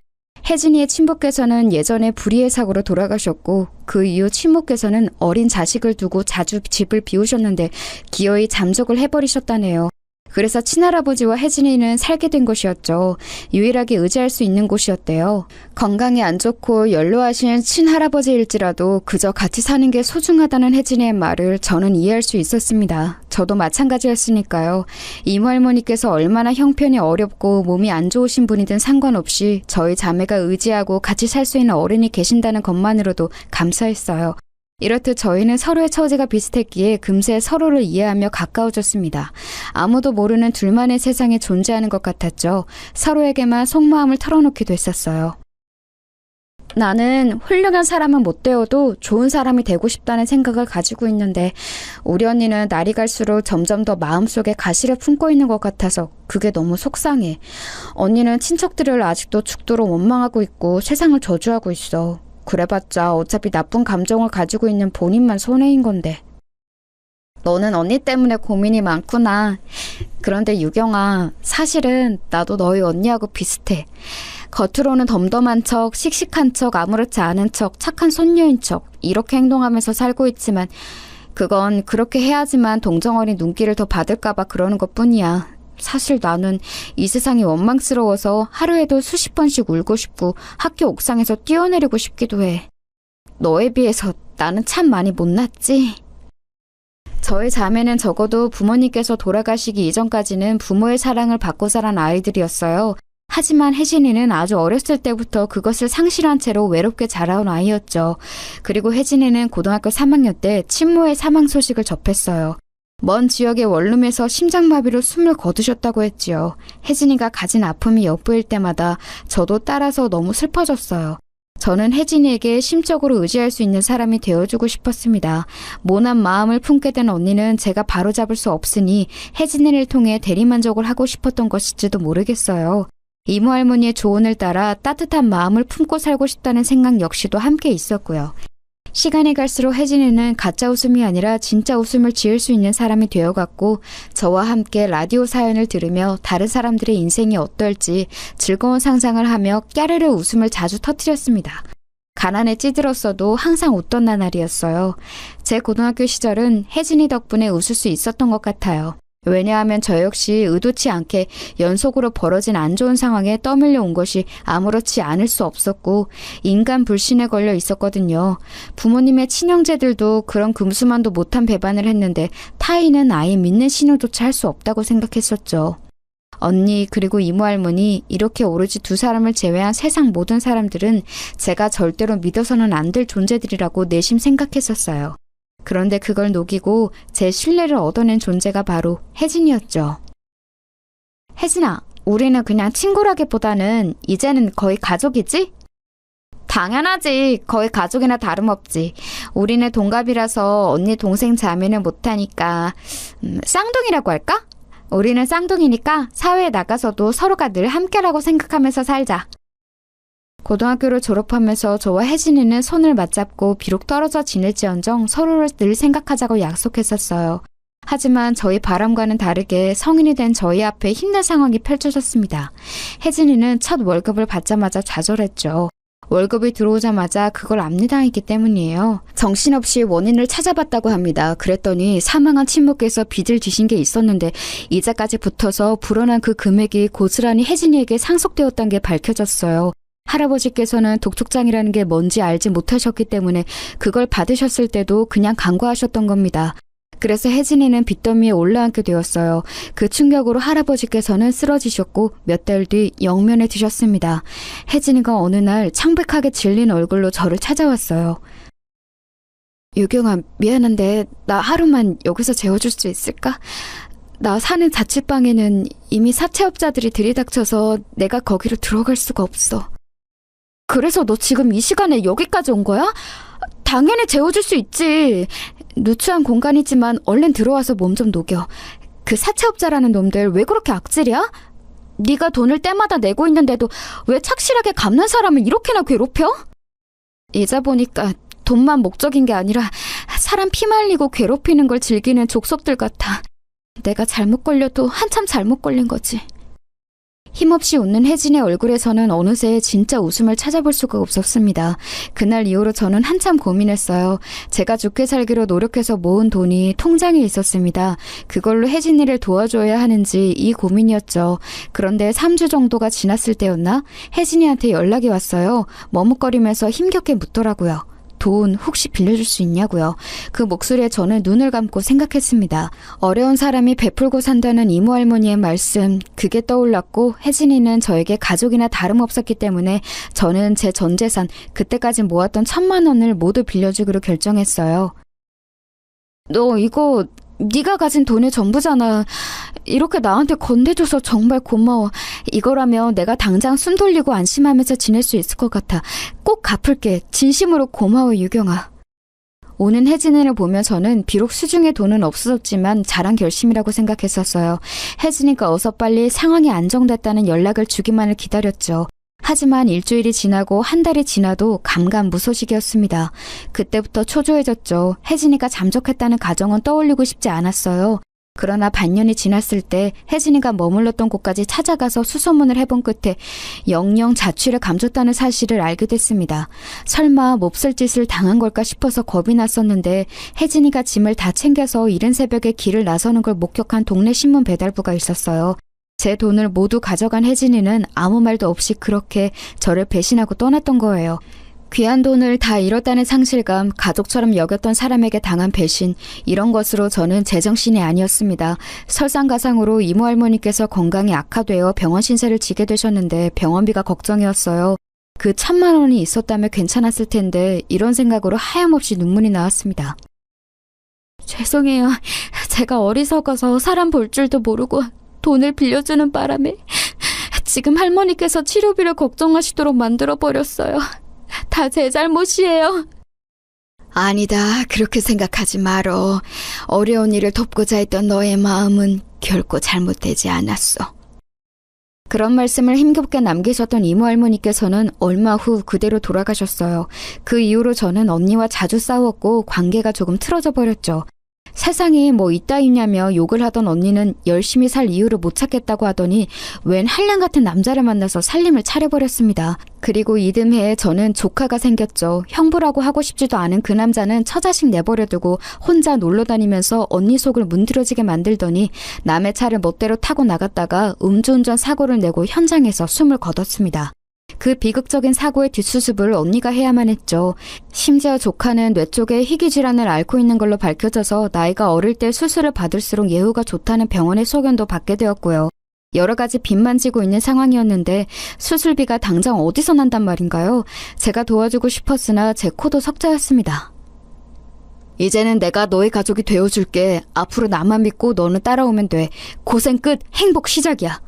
혜진이의 친부께서는 예전에 불의의 사고로 돌아가셨고 그 이후 친모께서는 어린 자식을 두고 자주 집을 비우셨는데 기어이 잠적을 해버리셨다네요. 그래서 친할아버지와 혜진이는 살게 된 곳이었죠. 유일하게 의지할 수 있는 곳이었대요. 건강이 안 좋고 연로하신 친할아버지일지라도 그저 같이 사는 게 소중하다는 혜진이의 말을 저는 이해할 수 있었습니다. 저도 마찬가지였으니까요. 이모 할머니께서 얼마나 형편이 어렵고 몸이 안 좋으신 분이든 상관없이 저희 자매가 의지하고 같이 살 수 있는 어른이 계신다는 것만으로도 감사했어요. 이렇듯 저희는 서로의 처지가 비슷했기에 금세 서로를 이해하며 가까워졌습니다. 아무도 모르는 둘만의 세상에 존재하는 것 같았죠. 서로에게만 속마음을 털어놓기도 했었어요. 나는 훌륭한 사람은 못 되어도 좋은 사람이 되고 싶다는 생각을 가지고 있는데 우리 언니는 날이 갈수록 점점 더 마음속에 가시를 품고 있는 것 같아서 그게 너무 속상해. 언니는 친척들을 아직도 죽도록 원망하고 있고 세상을 저주하고 있어. 그래봤자 어차피 나쁜 감정을 가지고 있는 본인만 손해인 건데. 너는 언니 때문에 고민이 많구나. 그런데 유경아, 사실은 나도 너희 언니하고 비슷해. 겉으로는 덤덤한 척, 씩씩한 척, 아무렇지 않은 척, 착한 손녀인 척 이렇게 행동하면서 살고 있지만 그건 그렇게 해야지만 동정어린 눈길을 더 받을까봐 그러는 것뿐이야. 사실 나는 이 세상이 원망스러워서 하루에도 수십 번씩 울고 싶고 학교 옥상에서 뛰어내리고 싶기도 해. 너에 비해서 나는 참 많이 못났지? 저희 자매는 적어도 부모님께서 돌아가시기 이전까지는 부모의 사랑을 받고 자란 아이들이었어요. 하지만 혜진이는 아주 어렸을 때부터 그것을 상실한 채로 외롭게 자라온 아이였죠. 그리고 혜진이는 고등학교 3학년 때 친모의 사망 소식을 접했어요. 먼 지역의 원룸에서 심장마비로 숨을 거두셨다고 했지요. 혜진이가 가진 아픔이 엿보일 때마다 저도 따라서 너무 슬퍼졌어요. 저는 혜진이에게 심적으로 의지할 수 있는 사람이 되어주고 싶었습니다. 모난 마음을 품게 된 언니는 제가 바로잡을 수 없으니 혜진이를 통해 대리만족을 하고 싶었던 것일지도 모르겠어요. 이모 할머니의 조언을 따라 따뜻한 마음을 품고 살고 싶다는 생각 역시도 함께 있었고요. 시간이 갈수록 혜진이는 가짜 웃음이 아니라 진짜 웃음을 지을 수 있는 사람이 되어갔고 저와 함께 라디오 사연을 들으며 다른 사람들의 인생이 어떨지 즐거운 상상을 하며 깨르르 웃음을 자주 터뜨렸습니다. 가난에 찌들었어도 항상 웃던 나날이었어요. 제 고등학교 시절은 혜진이 덕분에 웃을 수 있었던 것 같아요. 왜냐하면 저 역시 의도치 않게 연속으로 벌어진 안 좋은 상황에 떠밀려 온 것이 아무렇지 않을 수 없었고 인간 불신에 걸려 있었거든요. 부모님의 친형제들도 그런 금수만도 못한 배반을 했는데 타인은 아예 믿는 신호조차 할 수 없다고 생각했었죠. 언니 그리고 이모 할머니 이렇게 오로지 두 사람을 제외한 세상 모든 사람들은 제가 절대로 믿어서는 안 될 존재들이라고 내심 생각했었어요. 그런데 그걸 녹이고 제 신뢰를 얻어낸 존재가 바로 혜진이었죠. 혜진아, 우리는 그냥 친구라기보다는 이제는 거의 가족이지? 당연하지. 거의 가족이나 다름없지. 우리는 동갑이라서 언니 동생 자매는 못하니까 쌍둥이라고 할까? 우리는 쌍둥이니까 사회에 나가서도 서로가 늘 함께라고 생각하면서 살자. 고등학교를 졸업하면서 저와 혜진이는 손을 맞잡고 비록 떨어져 지낼지언정 서로를 늘 생각하자고 약속했었어요. 하지만 저희 바람과는 다르게 성인이 된 저희 앞에 힘든 상황이 펼쳐졌습니다. 혜진이는 첫 월급을 받자마자 좌절했죠. 월급이 들어오자마자 그걸 압류당했기 때문이에요. 정신없이 원인을 찾아봤다고 합니다. 그랬더니 사망한 친모께서 빚을 지신 게 있었는데 이자까지 붙어서 불어난 그 금액이 고스란히 혜진이에게 상속되었다는 게 밝혀졌어요. 할아버지께서는 독촉장이라는 게 뭔지 알지 못하셨기 때문에 그걸 받으셨을 때도 그냥 간과하셨던 겁니다. 그래서 혜진이는 빚더미에 올라앉게 되었어요. 그 충격으로 할아버지께서는 쓰러지셨고 몇 달 뒤 영면에 드셨습니다. 혜진이가 어느 날 창백하게 질린 얼굴로 저를 찾아왔어요. 유경아, 미안한데 나 하루만 여기서 재워줄 수 있을까? 나 사는 자취방에는 이미 사채업자들이 들이닥쳐서 내가 거기로 들어갈 수가 없어. 그래서 너 지금 이 시간에 여기까지 온 거야? 당연히 재워줄 수 있지. 누추한 공간이지만 얼른 들어와서 몸 좀 녹여. 그 사채업자라는 놈들 왜 그렇게 악질이야? 네가 돈을 때마다 내고 있는데도 왜 착실하게 갚는 사람을 이렇게나 괴롭혀? 이자 보니까 돈만 목적인 게 아니라 사람 피말리고 괴롭히는 걸 즐기는 족속들 같아. 내가 잘못 걸려도 한참 잘못 걸린 거지. 힘없이 웃는 혜진의 얼굴에서는 어느새 진짜 웃음을 찾아볼 수가 없었습니다. 그날 이후로 저는 한참 고민했어요. 제가 좋게 살기로 노력해서 모은 돈이 통장에 있었습니다. 그걸로 혜진이를 도와줘야 하는지 이 고민이었죠. 그런데 3주 정도가 지났을 때였나? 혜진이한테 연락이 왔어요. 머뭇거리면서 힘겹게 묻더라고요. 돈 혹시 빌려줄 수 있냐고요. 그 목소리에 저는 눈을 감고 생각했습니다. 어려운 사람이 베풀고 산다는 이모 할머니의 말씀, 그게 떠올랐고 혜진이는 저에게 가족이나 다름없었기 때문에 저는 제 전 재산, 그때까지 모았던 1,000만 원을 모두 빌려주기로 결정했어요. 너 이거 네가 가진 돈의 전부잖아. 이렇게 나한테 건네줘서 정말 고마워. 이거라면 내가 당장 숨 돌리고 안심하면서 지낼 수 있을 것 같아. 꼭 갚을게. 진심으로 고마워, 유경아. 오는 혜진이를 보며 저는 비록 수중에 돈은 없었지만 잘한 결심이라고 생각했었어요. 혜진이가 어서 빨리 상황이 안정됐다는 연락을 주기만을 기다렸죠. 하지만 일주일이 지나고 한 달이 지나도 감감무소식이었습니다. 그때부터 초조해졌죠. 혜진이가 잠적했다는 가정은 떠올리고 싶지 않았어요. 그러나 반년이 지났을 때 혜진이가 머물렀던 곳까지 찾아가서 수소문을 해본 끝에 영영 자취를 감췄다는 사실을 알게 됐습니다. 설마 몹쓸 짓을 당한 걸까 싶어서 겁이 났었는데 혜진이가 짐을 다 챙겨서 이른 새벽에 길을 나서는 걸 목격한 동네 신문 배달부가 있었어요. 제 돈을 모두 가져간 혜진이는 아무 말도 없이 그렇게 저를 배신하고 떠났던 거예요. 귀한 돈을 다 잃었다는 상실감, 가족처럼 여겼던 사람에게 당한 배신, 이런 것으로 저는 제정신이 아니었습니다. 설상가상으로 이모 할머니께서 건강이 악화되어 병원 신세를 지게 되셨는데 병원비가 걱정이었어요. 그 1,000만 원이 있었다면 괜찮았을 텐데 이런 생각으로 하염없이 눈물이 나왔습니다. 죄송해요. 제가 어리석어서 사람 볼 줄도 모르고 돈을 빌려주는 바람에 지금 할머니께서 치료비를 걱정하시도록 만들어버렸어요. 다 제 잘못이에요. 아니다, 그렇게 생각하지 말어. 어려운 일을 돕고자 했던 너의 마음은 결코 잘못되지 않았어. 그런 말씀을 힘겹게 남기셨던 이모 할머니께서는 얼마 후 그대로 돌아가셨어요. 그 이후로 저는 언니와 자주 싸웠고 관계가 조금 틀어져 버렸죠. 세상에 뭐 있다 있냐며 욕을 하던 언니는 열심히 살 이유를 못 찾겠다고 하더니 웬 한량 같은 남자를 만나서 살림을 차려버렸습니다. 그리고 이듬해에 저는 조카가 생겼죠. 형부라고 하고 싶지도 않은 그 남자는 처자식 내버려두고 혼자 놀러 다니면서 언니 속을 문드러지게 만들더니 남의 차를 멋대로 타고 나갔다가 음주운전 사고를 내고 현장에서 숨을 거뒀습니다. 그 비극적인 사고의 뒷수습을 언니가 해야만 했죠. 심지어 조카는 뇌 쪽에 희귀 질환을 앓고 있는 걸로 밝혀져서 나이가 어릴 때 수술을 받을수록 예후가 좋다는 병원의 소견도 받게 되었고요. 여러 가지 빚만 지고 있는 상황이었는데 수술비가 당장 어디서 난단 말인가요? 제가 도와주고 싶었으나 제 코도 석자였습니다. 이제는 내가 너의 가족이 되어줄게. 앞으로 나만 믿고 너는 따라오면 돼. 고생 끝, 행복 시작이야.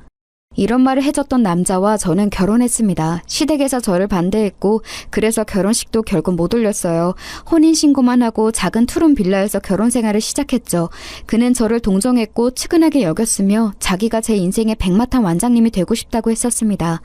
이런 말을 해줬던 남자와 저는 결혼했습니다. 시댁에서 저를 반대했고 그래서 결혼식도 결국 못 올렸어요. 혼인신고만 하고 작은 투룸 빌라에서 결혼 생활을 시작했죠. 그는 저를 동정했고 측은하게 여겼으며 자기가 제 인생의 백마탄 완장님이 되고 싶다고 했었습니다.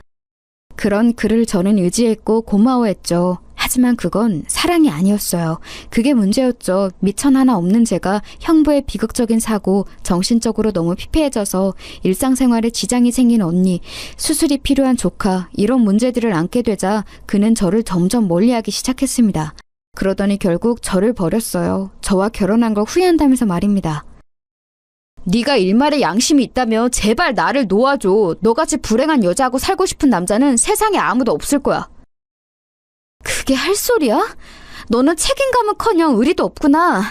그런 그를 저는 의지했고 고마워했죠. 하지만 그건 사랑이 아니었어요. 그게 문제였죠. 미천 하나 없는 제가 형부의 비극적인 사고, 정신적으로 너무 피폐해져서 일상생활에 지장이 생긴 언니, 수술이 필요한 조카, 이런 문제들을 안게 되자 그는 저를 점점 멀리하기 시작했습니다. 그러더니 결국 저를 버렸어요. 저와 결혼한 걸 후회한다면서 말입니다. 네가 일말의 양심이 있다며 제발 나를 놓아줘. 너같이 불행한 여자하고 살고 싶은 남자는 세상에 아무도 없을 거야. 그게 할 소리야? 너는 책임감은커녕 의리도 없구나.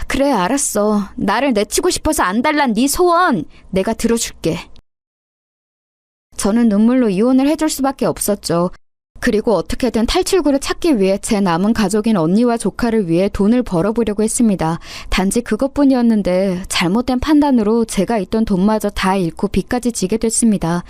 그래, 알았어. 나를 내치고 싶어서 안달난 네 소원 내가 들어줄게. 저는 눈물로 이혼을 해줄 수밖에 없었죠. 그리고 어떻게든 탈출구를 찾기 위해 제 남은 가족인 언니와 조카를 위해 돈을 벌어보려고 했습니다. 단지 그것뿐이었는데 잘못된 판단으로 제가 있던 돈마저 다 잃고 빚까지 지게 됐습니다.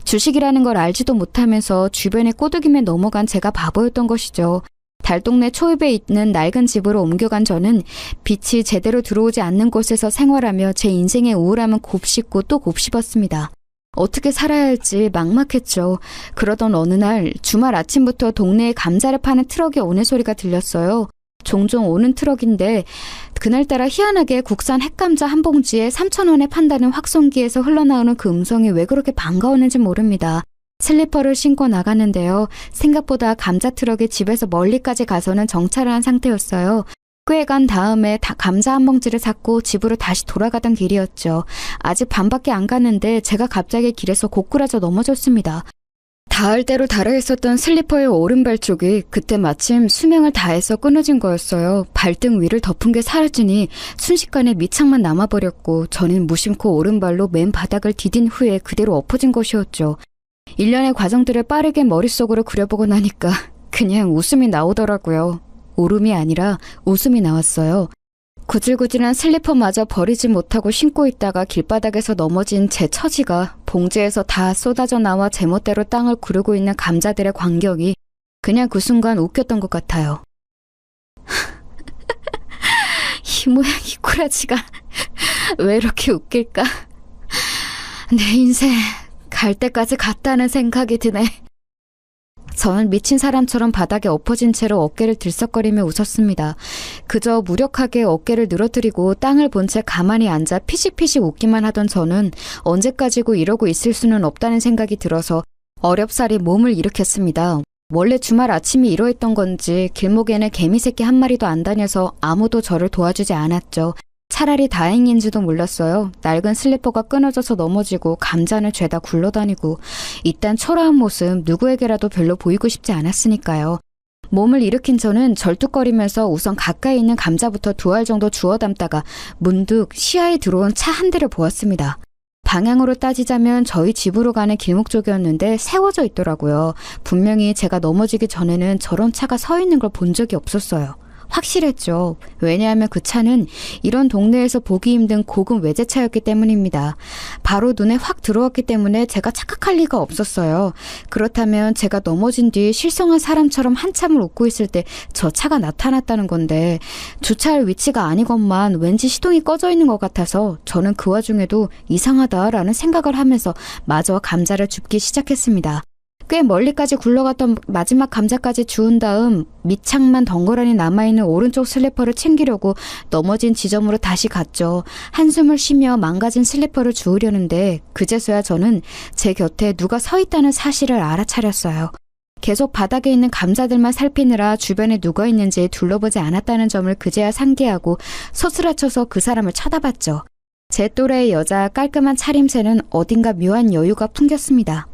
주식이라는 걸 알지도 못하면서 주변의 꼬드김에 넘어간 제가 바보였던 것이죠. 달동네 초입에 있는 낡은 집으로 옮겨간 저는 빛이 제대로 들어오지 않는 곳에서 생활하며 제 인생의 우울함은 곱씹고 또 곱씹었습니다. 어떻게 살아야 할지 막막했죠. 그러던 어느 날 주말 아침부터 동네에 감자를 파는 트럭이 오는 소리가 들렸어요. 종종 오는 트럭인데 그날따라 희한하게 국산 핵감자 한 봉지에 3,000원에 판다는 확송기에서 흘러나오는 그 음성이 왜 그렇게 반가웠는지 모릅니다. 슬리퍼를 신고 나갔는데요. 생각보다 감자 트럭이 집에서 멀리까지 가서는 정차를 한 상태였어요. 꽤 간 다음에 감자 한 봉지를 샀고 집으로 다시 돌아가던 길이었죠. 아직 반밖에 안 갔는데 제가 갑자기 길에서 고꾸라져 넘어졌습니다. 닿을 대로 달아 있었던 슬리퍼의 오른발 쪽이 그때 마침 수명을 다해서 끊어진 거였어요. 발등 위를 덮은 게 사라지니 순식간에 밑창만 남아버렸고 저는 무심코 오른발로 맨 바닥을 디딘 후에 그대로 엎어진 것이었죠. 일련의 과정들을 빠르게 머릿속으로 그려보고 나니까 그냥 웃음이 나오더라고요. 울음이 아니라 웃음이 나왔어요. 구질구질한 슬리퍼마저 버리지 못하고 신고 있다가 길바닥에서 넘어진 제 처지가 봉지에서 다 쏟아져 나와 제멋대로 땅을 구르고 있는 감자들의 광경이 그냥 그 순간 웃겼던 것 같아요. 이 모양 이 꼬라지가 왜 이렇게 웃길까? 내 인생 갈 때까지 갔다는 생각이 드네. 저는 미친 사람처럼 바닥에 엎어진 채로 어깨를 들썩거리며 웃었습니다. 그저 무력하게 어깨를 늘어뜨리고 땅을 본 채 가만히 앉아 피식피식 웃기만 하던 저는 언제까지고 이러고 있을 수는 없다는 생각이 들어서 어렵사리 몸을 일으켰습니다. 원래 주말 아침이 이러했던 건지 길목에는 개미새끼 한 마리도 안 다녀서 아무도 저를 도와주지 않았죠. 차라리 다행인지도 몰랐어요. 낡은 슬리퍼가 끊어져서 넘어지고 감자는 죄다 굴러다니고 이딴 초라한 모습 누구에게라도 별로 보이고 싶지 않았으니까요. 몸을 일으킨 저는 절뚝거리면서 우선 가까이 있는 감자부터 2알 정도 주워 담다가 문득 시야에 들어온 차 한 대를 보았습니다. 방향으로 따지자면 저희 집으로 가는 길목 쪽이었는데 세워져 있더라고요. 분명히 제가 넘어지기 전에는 저런 차가 서 있는 걸 본 적이 없었어요. 확실했죠. 왜냐하면 그 차는 이런 동네에서 보기 힘든 고급 외제차였기 때문입니다. 바로 눈에 확 들어왔기 때문에 제가 착각할 리가 없었어요. 그렇다면 제가 넘어진 뒤 실성한 사람처럼 한참을 웃고 있을 때 저 차가 나타났다는 건데 주차할 위치가 아니건만 왠지 시동이 꺼져 있는 것 같아서 저는 그 와중에도 이상하다라는 생각을 하면서 마저 감자를 줍기 시작했습니다. 꽤 멀리까지 굴러갔던 마지막 감자까지 주운 다음 밑창만 덩그러니 남아있는 오른쪽 슬리퍼를 챙기려고 넘어진 지점으로 다시 갔죠. 한숨을 쉬며 망가진 슬리퍼를 주우려는데 그제서야 저는 제 곁에 누가 서 있다는 사실을 알아차렸어요. 계속 바닥에 있는 감자들만 살피느라 주변에 누가 있는지 둘러보지 않았다는 점을 그제야 상기하고 소스라쳐서 그 사람을 쳐다봤죠. 제 또래의 여자 깔끔한 차림새는 어딘가 묘한 여유가 풍겼습니다.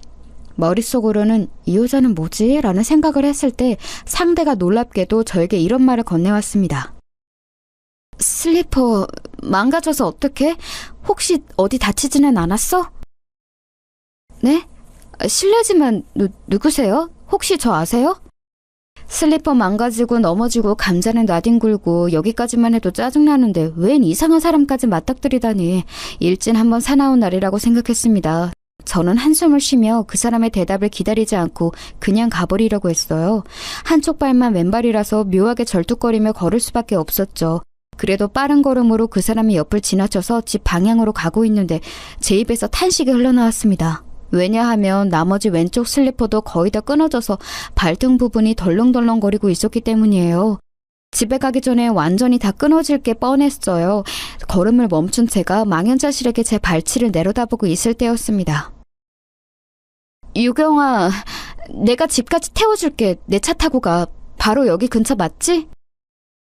머릿속으로는 이 여자는 뭐지? 라는 생각을 했을 때 상대가 놀랍게도 저에게 이런 말을 건네왔습니다. 슬리퍼 망가져서 어떡해? 혹시 어디 다치지는 않았어? 네? 실례지만 누구세요? 혹시 저 아세요? 슬리퍼 망가지고 넘어지고 감자는 나뒹굴고 여기까지만 해도 짜증나는데 웬 이상한 사람까지 맞닥뜨리다니 일진 한번 사나운 날이라고 생각했습니다. 저는 한숨을 쉬며 그 사람의 대답을 기다리지 않고 그냥 가버리려고 했어요. 한쪽 발만 왼발이라서 묘하게 절뚝거리며 걸을 수밖에 없었죠. 그래도 빠른 걸음으로 그 사람의 옆을 지나쳐서 집 방향으로 가고 있는데 제 입에서 탄식이 흘러나왔습니다. 왜냐하면 나머지 왼쪽 슬리퍼도 거의 다 끊어져서 발등 부분이 덜렁덜렁거리고 있었기 때문이에요. 집에 가기 전에 완전히 다 끊어질 게 뻔했어요. 걸음을 멈춘 채가 망연자실하게 제 발치를 내려다보고 있을 때였습니다. 유경아, 내가 집까지 태워줄게. 내 차 타고 가. 바로 여기 근처 맞지?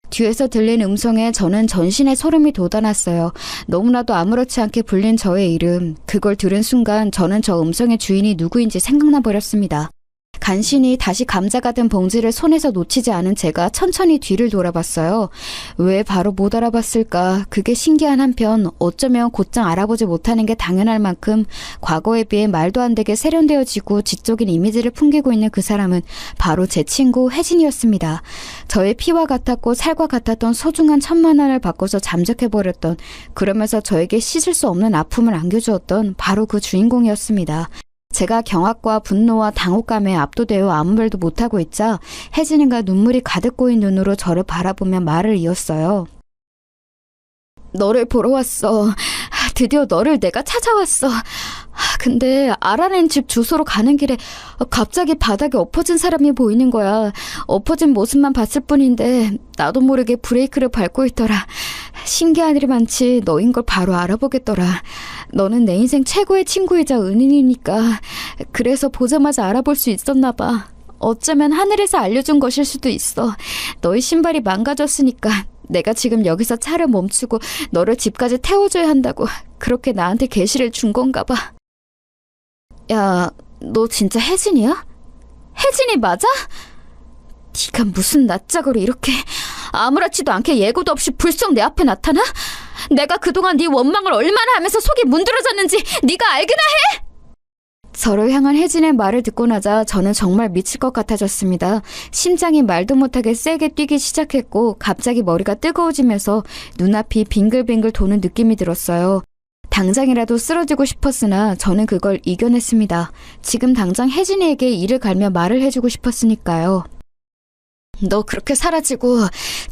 뒤에서 들린 음성에 저는 전신에 소름이 돋아났어요. 너무나도 아무렇지 않게 불린 저의 이름. 그걸 들은 순간 저는 저 음성의 주인이 누구인지 생각나 버렸습니다. 간신히 다시 감자가 든 봉지를 손에서 놓치지 않은 제가 천천히 뒤를 돌아봤어요. 왜 바로 못 알아봤을까? 그게 신기한 한편 어쩌면 곧장 알아보지 못하는 게 당연할 만큼 과거에 비해 말도 안 되게 세련되어지고 지적인 이미지를 풍기고 있는 그 사람은 바로 제 친구 혜진이었습니다. 저의 피와 같았고 살과 같았던 소중한 1,000만 원을 바꿔서 잠적해버렸던, 그러면서 저에게 씻을 수 없는 아픔을 안겨주었던 바로 그 주인공이었습니다. 제가 경악과 분노와 당혹감에 압도되어 아무 말도 못하고 있자 혜진이가 눈물이 가득 고인 눈으로 저를 바라보며 말을 이었어요. 너를 보러 왔어. 드디어 너를 내가 찾아왔어. 근데 알아낸 집 주소로 가는 길에 갑자기 바닥에 엎어진 사람이 보이는 거야. 엎어진 모습만 봤을 뿐인데 나도 모르게 브레이크를 밟고 있더라. 신기한 일이 많지 너인 걸 바로 알아보겠더라. 너는 내 인생 최고의 친구이자 은인이니까. 그래서 보자마자 알아볼 수 있었나 봐. 어쩌면 하늘에서 알려준 것일 수도 있어. 너의 신발이 망가졌으니까 내가 지금 여기서 차를 멈추고 너를 집까지 태워줘야 한다고 그렇게 나한테 계시를 준 건가 봐. 야, 너 진짜 혜진이야? 혜진이 맞아? 네가 무슨 낯짝으로 이렇게 아무렇지도 않게 예고도 없이 불쑥 내 앞에 나타나? 내가 그동안 네 원망을 얼마나 하면서 속이 문드러졌는지 네가 알기나 해? 저를 향한 혜진의 말을 듣고 나자 저는 정말 미칠 것 같아졌습니다. 심장이 말도 못하게 세게 뛰기 시작했고 갑자기 머리가 뜨거워지면서 눈앞이 빙글빙글 도는 느낌이 들었어요. 당장이라도 쓰러지고 싶었으나 저는 그걸 이겨냈습니다. 지금 당장 혜진이에게 이를 갈며 말을 해주고 싶었으니까요. 너 그렇게 사라지고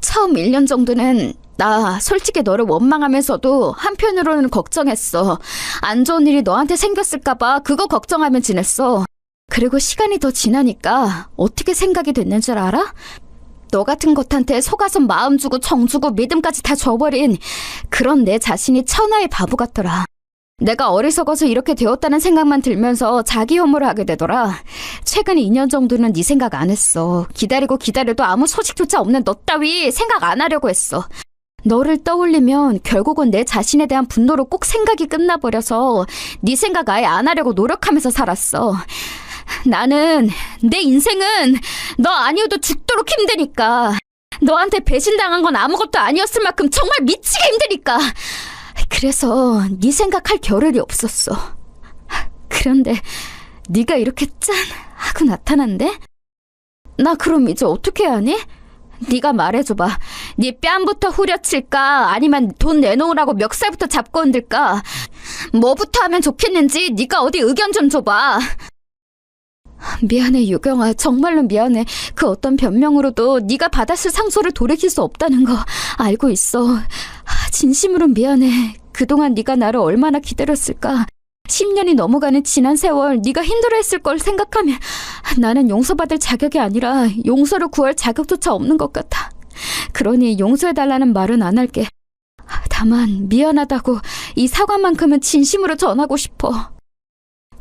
처음 1년 정도는 나 솔직히 너를 원망하면서도 한편으로는 걱정했어. 안 좋은 일이 너한테 생겼을까봐 그거 걱정하면 지냈어. 그리고 시간이 더 지나니까 어떻게 생각이 됐는 줄 알아? 너 같은 것한테 속아서 마음 주고 정 주고 믿음까지 다 줘버린 그런 내 자신이 천하의 바보 같더라. 내가 어리석어서 이렇게 되었다는 생각만 들면서 자기 혐오를 하게 되더라. 최근 2년 정도는 네 생각 안 했어. 기다려도 아무 소식조차 없는 너 따위 생각 안 하려고 했어. 너를 떠올리면 결국은 내 자신에 대한 분노로 꼭 생각이 끝나버려서 네 생각 아예 안 하려고 노력하면서 살았어. 나는 내 인생은 너 아니어도 죽도록 힘드니까. 너한테 배신당한 건 아무것도 아니었을 만큼 정말 미치게 힘드니까. 그래서 네 생각할 겨를이 없었어. 그런데 네가 이렇게 짠 하고 나타난대? 나 그럼 이제 어떻게 해야 하니? 네가 말해줘봐. 네 뺨부터 후려칠까? 아니면 돈 내놓으라고 멱살부터 잡고 흔들까? 뭐부터 하면 좋겠는지 네가 어디 의견 좀 줘봐. 미안해 유경아, 정말로 미안해. 그 어떤 변명으로도 네가 받았을 상처를 돌이킬 수 없다는 거 알고 있어. 진심으로 미안해. 그동안 네가 나를 얼마나 기다렸을까. 10년이 넘어가는 지난 세월 네가 힘들어했을 걸 생각하면 나는 용서받을 자격이 아니라 용서를 구할 자격조차 없는 것 같아. 그러니 용서해달라는 말은 안 할게. 다만 미안하다고 이 사과만큼은 진심으로 전하고 싶어.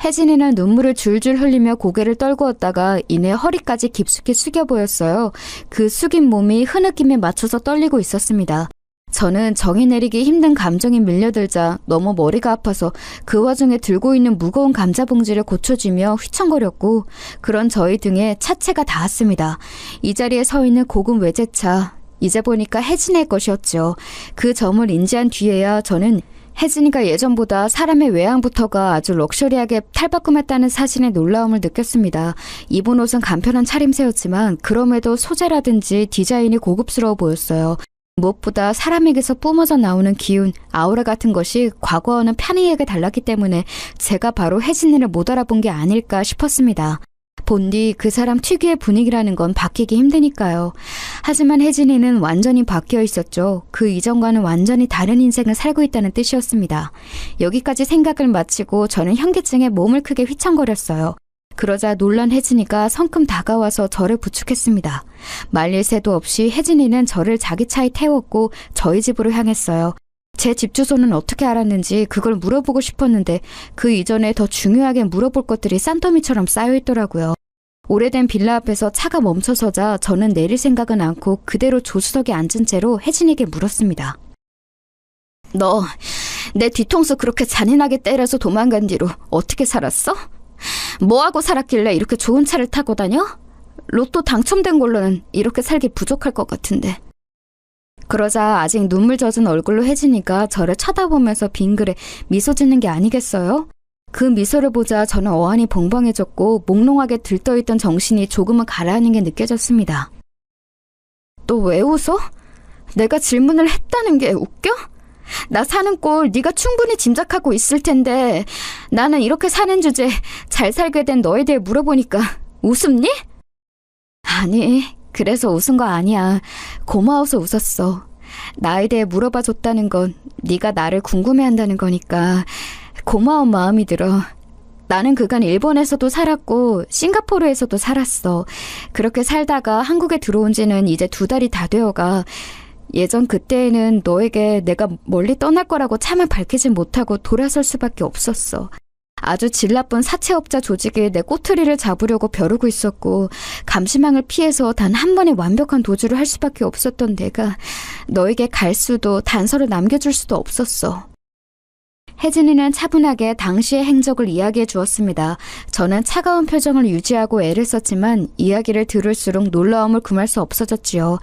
혜진이는 눈물을 줄줄 흘리며 고개를 떨구었다가 이내 허리까지 깊숙이 숙여 보였어요. 그 숙인 몸이 흐느낌에 맞춰서 떨리고 있었습니다. 저는 정이 내리기 힘든 감정이 밀려들자 너무 머리가 아파서 그 와중에 들고 있는 무거운 감자 봉지를 고쳐주며 휘청거렸고, 그런 저희 등에 차체가 닿았습니다. 이 자리에 서 있는 고급 외제차, 이제 보니까 혜진의 것이었죠. 그 점을 인지한 뒤에야 저는 혜진이가 예전보다 사람의 외양부터가 아주 럭셔리하게 탈바꿈했다는 사실에 놀라움을 느꼈습니다. 입은 옷은 간편한 차림새였지만 그럼에도 소재라든지 디자인이 고급스러워 보였어요. 무엇보다 사람에게서 뿜어져 나오는 기운, 아우라 같은 것이 과거와는 편이하게 달랐기 때문에 제가 바로 혜진이를 못 알아본 게 아닐까 싶었습니다. 본디 그 사람 특유의 분위기라는 건 바뀌기 힘드니까요. 하지만 혜진이는 완전히 바뀌어 있었죠. 그 이전과는 완전히 다른 인생을 살고 있다는 뜻이었습니다. 여기까지 생각을 마치고 저는 현기증에 몸을 크게 휘청거렸어요. 그러자 놀란 혜진이가 성큼 다가와서 저를 부축했습니다. 말릴 새도 없이 혜진이는 저를 자기 차에 태웠고 저희 집으로 향했어요. 제 집 주소는 어떻게 알았는지 그걸 물어보고 싶었는데 그 이전에 더 중요하게 물어볼 것들이 산더미처럼 쌓여있더라고요. 오래된 빌라 앞에서 차가 멈춰서자 저는 내릴 생각은 않고 그대로 조수석에 앉은 채로 혜진이에게 물었습니다. 너 내 뒤통수 그렇게 잔인하게 때려서 도망간 뒤로 어떻게 살았어? 뭐하고 살았길래 이렇게 좋은 차를 타고 다녀? 로또 당첨된 걸로는 이렇게 살기 부족할 것 같은데. 그러자 아직 눈물 젖은 얼굴로 혜진이가 저를 쳐다보면서 빙그레 미소 짓는 게 아니겠어요? 그 미소를 보자 저는 어안이 벙벙해졌고 몽롱하게 들떠있던 정신이 조금은 가라앉는 게 느껴졌습니다. 너 왜 웃어? 내가 질문을 했다는 게 웃겨? 나 사는 꼴 네가 충분히 짐작하고 있을 텐데 나는 이렇게 사는 주제에 잘 살게 된 너에 대해 물어보니까 웃음니? 아니, 그래서 웃은 거 아니야. 고마워서 웃었어. 나에 대해 물어봐줬다는 건 네가 나를 궁금해한다는 거니까 고마운 마음이 들어. 나는 그간 일본에서도 살았고 싱가포르에서도 살았어. 그렇게 살다가 한국에 들어온 지는 이제 2달이 다 되어가. 예전 그때에는 너에게 내가 멀리 떠날 거라고 차마 밝히진 못하고 돌아설 수밖에 없었어. 아주 질 나쁜 사채업자 조직이 내 꼬투리를 잡으려고 벼르고 있었고 감시망을 피해서 단 한 번의 완벽한 도주를 할 수밖에 없었던 내가 너에게 갈 수도 단서를 남겨줄 수도 없었어. 혜진이는 차분하게 당시의 행적을 이야기해 주었습니다. 저는 차가운 표정을 유지하고 애를 썼지만 이야기를 들을수록 놀라움을 금할 수 없어졌지요.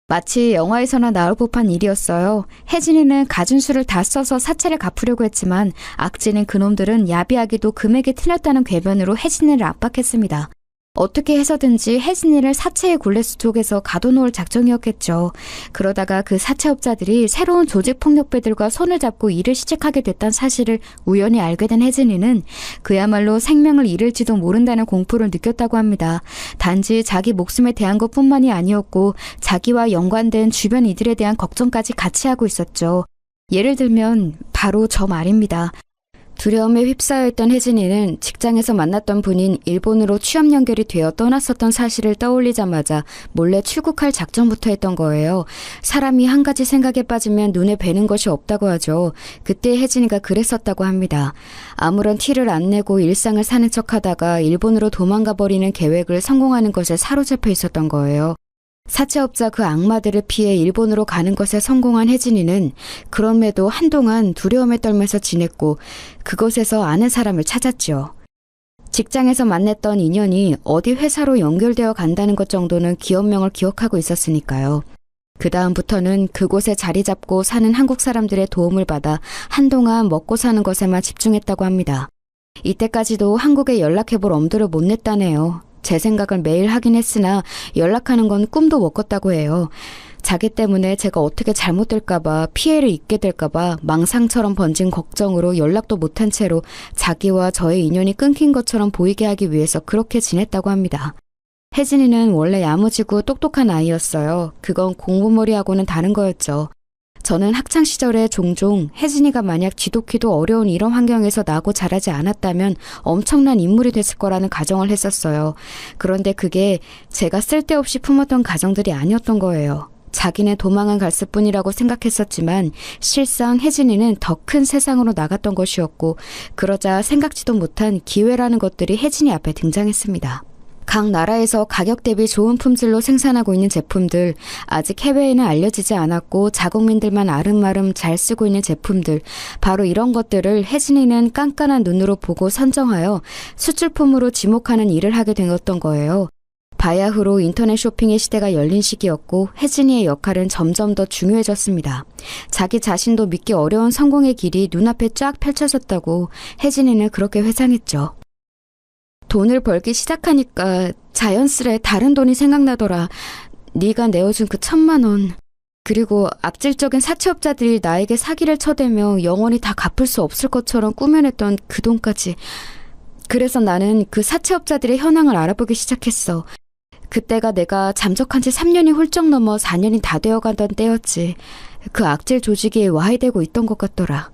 마치 영화에서나 나올 법한 일이었어요. 혜진이는 가진 수를 다 써서 사채를 갚으려고 했지만 악질인 그놈들은 야비하게도 금액이 틀렸다는 궤변으로 혜진이를 압박했습니다. 어떻게 해서든지 혜진이를 사채의 굴레 속에서 가둬놓을 작정이었겠죠. 그러다가 그 사채업자들이 새로운 조직폭력배들과 손을 잡고 일을 시작하게 됐다는 사실을 우연히 알게 된 혜진이는 그야말로 생명을 잃을지도 모른다는 공포를 느꼈다고 합니다. 단지 자기 목숨에 대한 것뿐만이 아니었고 자기와 연관된 주변 이들에 대한 걱정까지 같이 하고 있었죠. 예를 들면 바로 저 말입니다. 두려움에 휩싸여 있던 혜진이는 직장에서 만났던 분인 일본으로 취업 연결이 되어 떠났었던 사실을 떠올리자마자 몰래 출국할 작정부터 했던 거예요. 사람이 한 가지 생각에 빠지면 눈에 뵈는 것이 없다고 하죠. 그때 혜진이가 그랬었다고 합니다. 아무런 티를 안 내고 일상을 사는 척하다가 일본으로 도망가 버리는 계획을 성공하는 것에 사로잡혀 있었던 거예요. 사채업자 그 악마들을 피해 일본으로 가는 것에 성공한 혜진이는 그럼에도 한동안 두려움에 떨면서 지냈고 그곳에서 아는 사람을 찾았죠. 직장에서 만났던 인연이 어디 회사로 연결되어 간다는 것 정도는 기업명을 기억하고 있었으니까요. 그 다음부터는 그곳에 자리 잡고 사는 한국 사람들의 도움을 받아 한동안 먹고 사는 것에만 집중했다고 합니다. 이때까지도 한국에 연락해볼 엄두를 못 냈다네요. 제 생각을 매일 하긴 했으나 연락하는 건 꿈도 못 꿨다고 해요. 자기 때문에 제가 어떻게 잘못될까봐, 피해를 입게 될까봐 망상처럼 번진 걱정으로 연락도 못한 채로 자기와 저의 인연이 끊긴 것처럼 보이게 하기 위해서 그렇게 지냈다고 합니다. 혜진이는 원래 야무지고 똑똑한 아이였어요. 그건 공부머리하고는 다른 거였죠. 저는 학창시절에 종종 혜진이가 만약 지독히도 어려운 이런 환경에서 나고 자라지 않았다면 엄청난 인물이 됐을 거라는 가정을 했었어요. 그런데 그게 제가 쓸데없이 품었던 가정들이 아니었던 거예요. 자기네 도망은 갔을 뿐이라고 생각했었지만 실상 혜진이는 더 큰 세상으로 나갔던 것이었고, 그러자 생각지도 못한 기회라는 것들이 혜진이 앞에 등장했습니다. 각 나라에서 가격 대비 좋은 품질로 생산하고 있는 제품들, 아직 해외에는 알려지지 않았고 자국민들만 아름아름 잘 쓰고 있는 제품들, 바로 이런 것들을 혜진이는 깐깐한 눈으로 보고 선정하여 수출품으로 지목하는 일을 하게 되었던 거예요. 바야흐로 인터넷 쇼핑의 시대가 열린 시기였고 혜진이의 역할은 점점 더 중요해졌습니다. 자기 자신도 믿기 어려운 성공의 길이 눈앞에 쫙 펼쳐졌다고 혜진이는 그렇게 회상했죠. 돈을 벌기 시작하니까 자연스레 다른 돈이 생각나더라. 네가 내어준 그 1,000만 원. 그리고 악질적인 사채업자들이 나에게 사기를 쳐대며 영원히 다 갚을 수 없을 것처럼 꾸며냈던 그 돈까지. 그래서 나는 그 사채업자들의 현황을 알아보기 시작했어. 그때가 내가 잠적한 지 3년이 훌쩍 넘어 4년이 다 되어가던 때였지. 그 악질 조직이 와해되고 있던 것 같더라.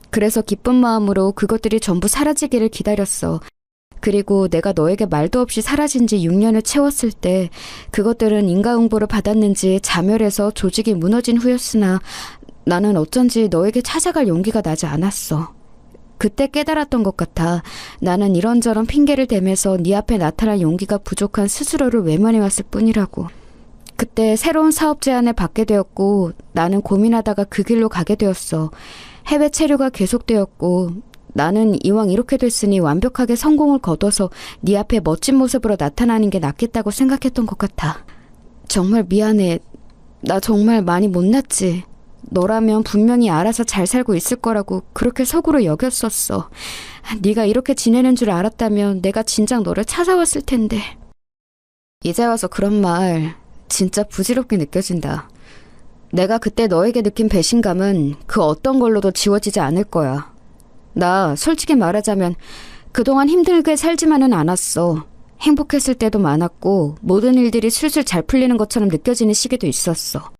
그래서 기쁜 마음으로 그것들이 전부 사라지기를 기다렸어. 그리고 내가 너에게 말도 없이 사라진 지 6년을 채웠을 때 그것들은 인과응보를 받았는지 자멸해서 조직이 무너진 후였으나 나는 어쩐지 너에게 찾아갈 용기가 나지 않았어. 그때 깨달았던 것 같아. 나는 이런저런 핑계를 대면서 네 앞에 나타날 용기가 부족한 스스로를 외면해왔을 뿐이라고. 그때 새로운 사업 제안을 받게 되었고 나는 고민하다가 그 길로 가게 되었어. 해외 체류가 계속되었고 나는 이왕 이렇게 됐으니 완벽하게 성공을 거둬서 네 앞에 멋진 모습으로 나타나는 게 낫겠다고 생각했던 것 같아. 정말 미안해. 나 정말 많이 못났지. 너라면 분명히 알아서 잘 살고 있을 거라고 그렇게 속으로 여겼었어. 네가 이렇게 지내는 줄 알았다면 내가 진작 너를 찾아왔을 텐데. 이제 와서 그런 말 진짜 부질없게 느껴진다. 내가 그때 너에게 느낀 배신감은 그 어떤 걸로도 지워지지 않을 거야. 나 솔직히 말하자면 그동안 힘들게 살지만은 않았어. 행복했을 때도 많았고 모든 일들이 술술 잘 풀리는 것처럼 느껴지는 시기도 있었어.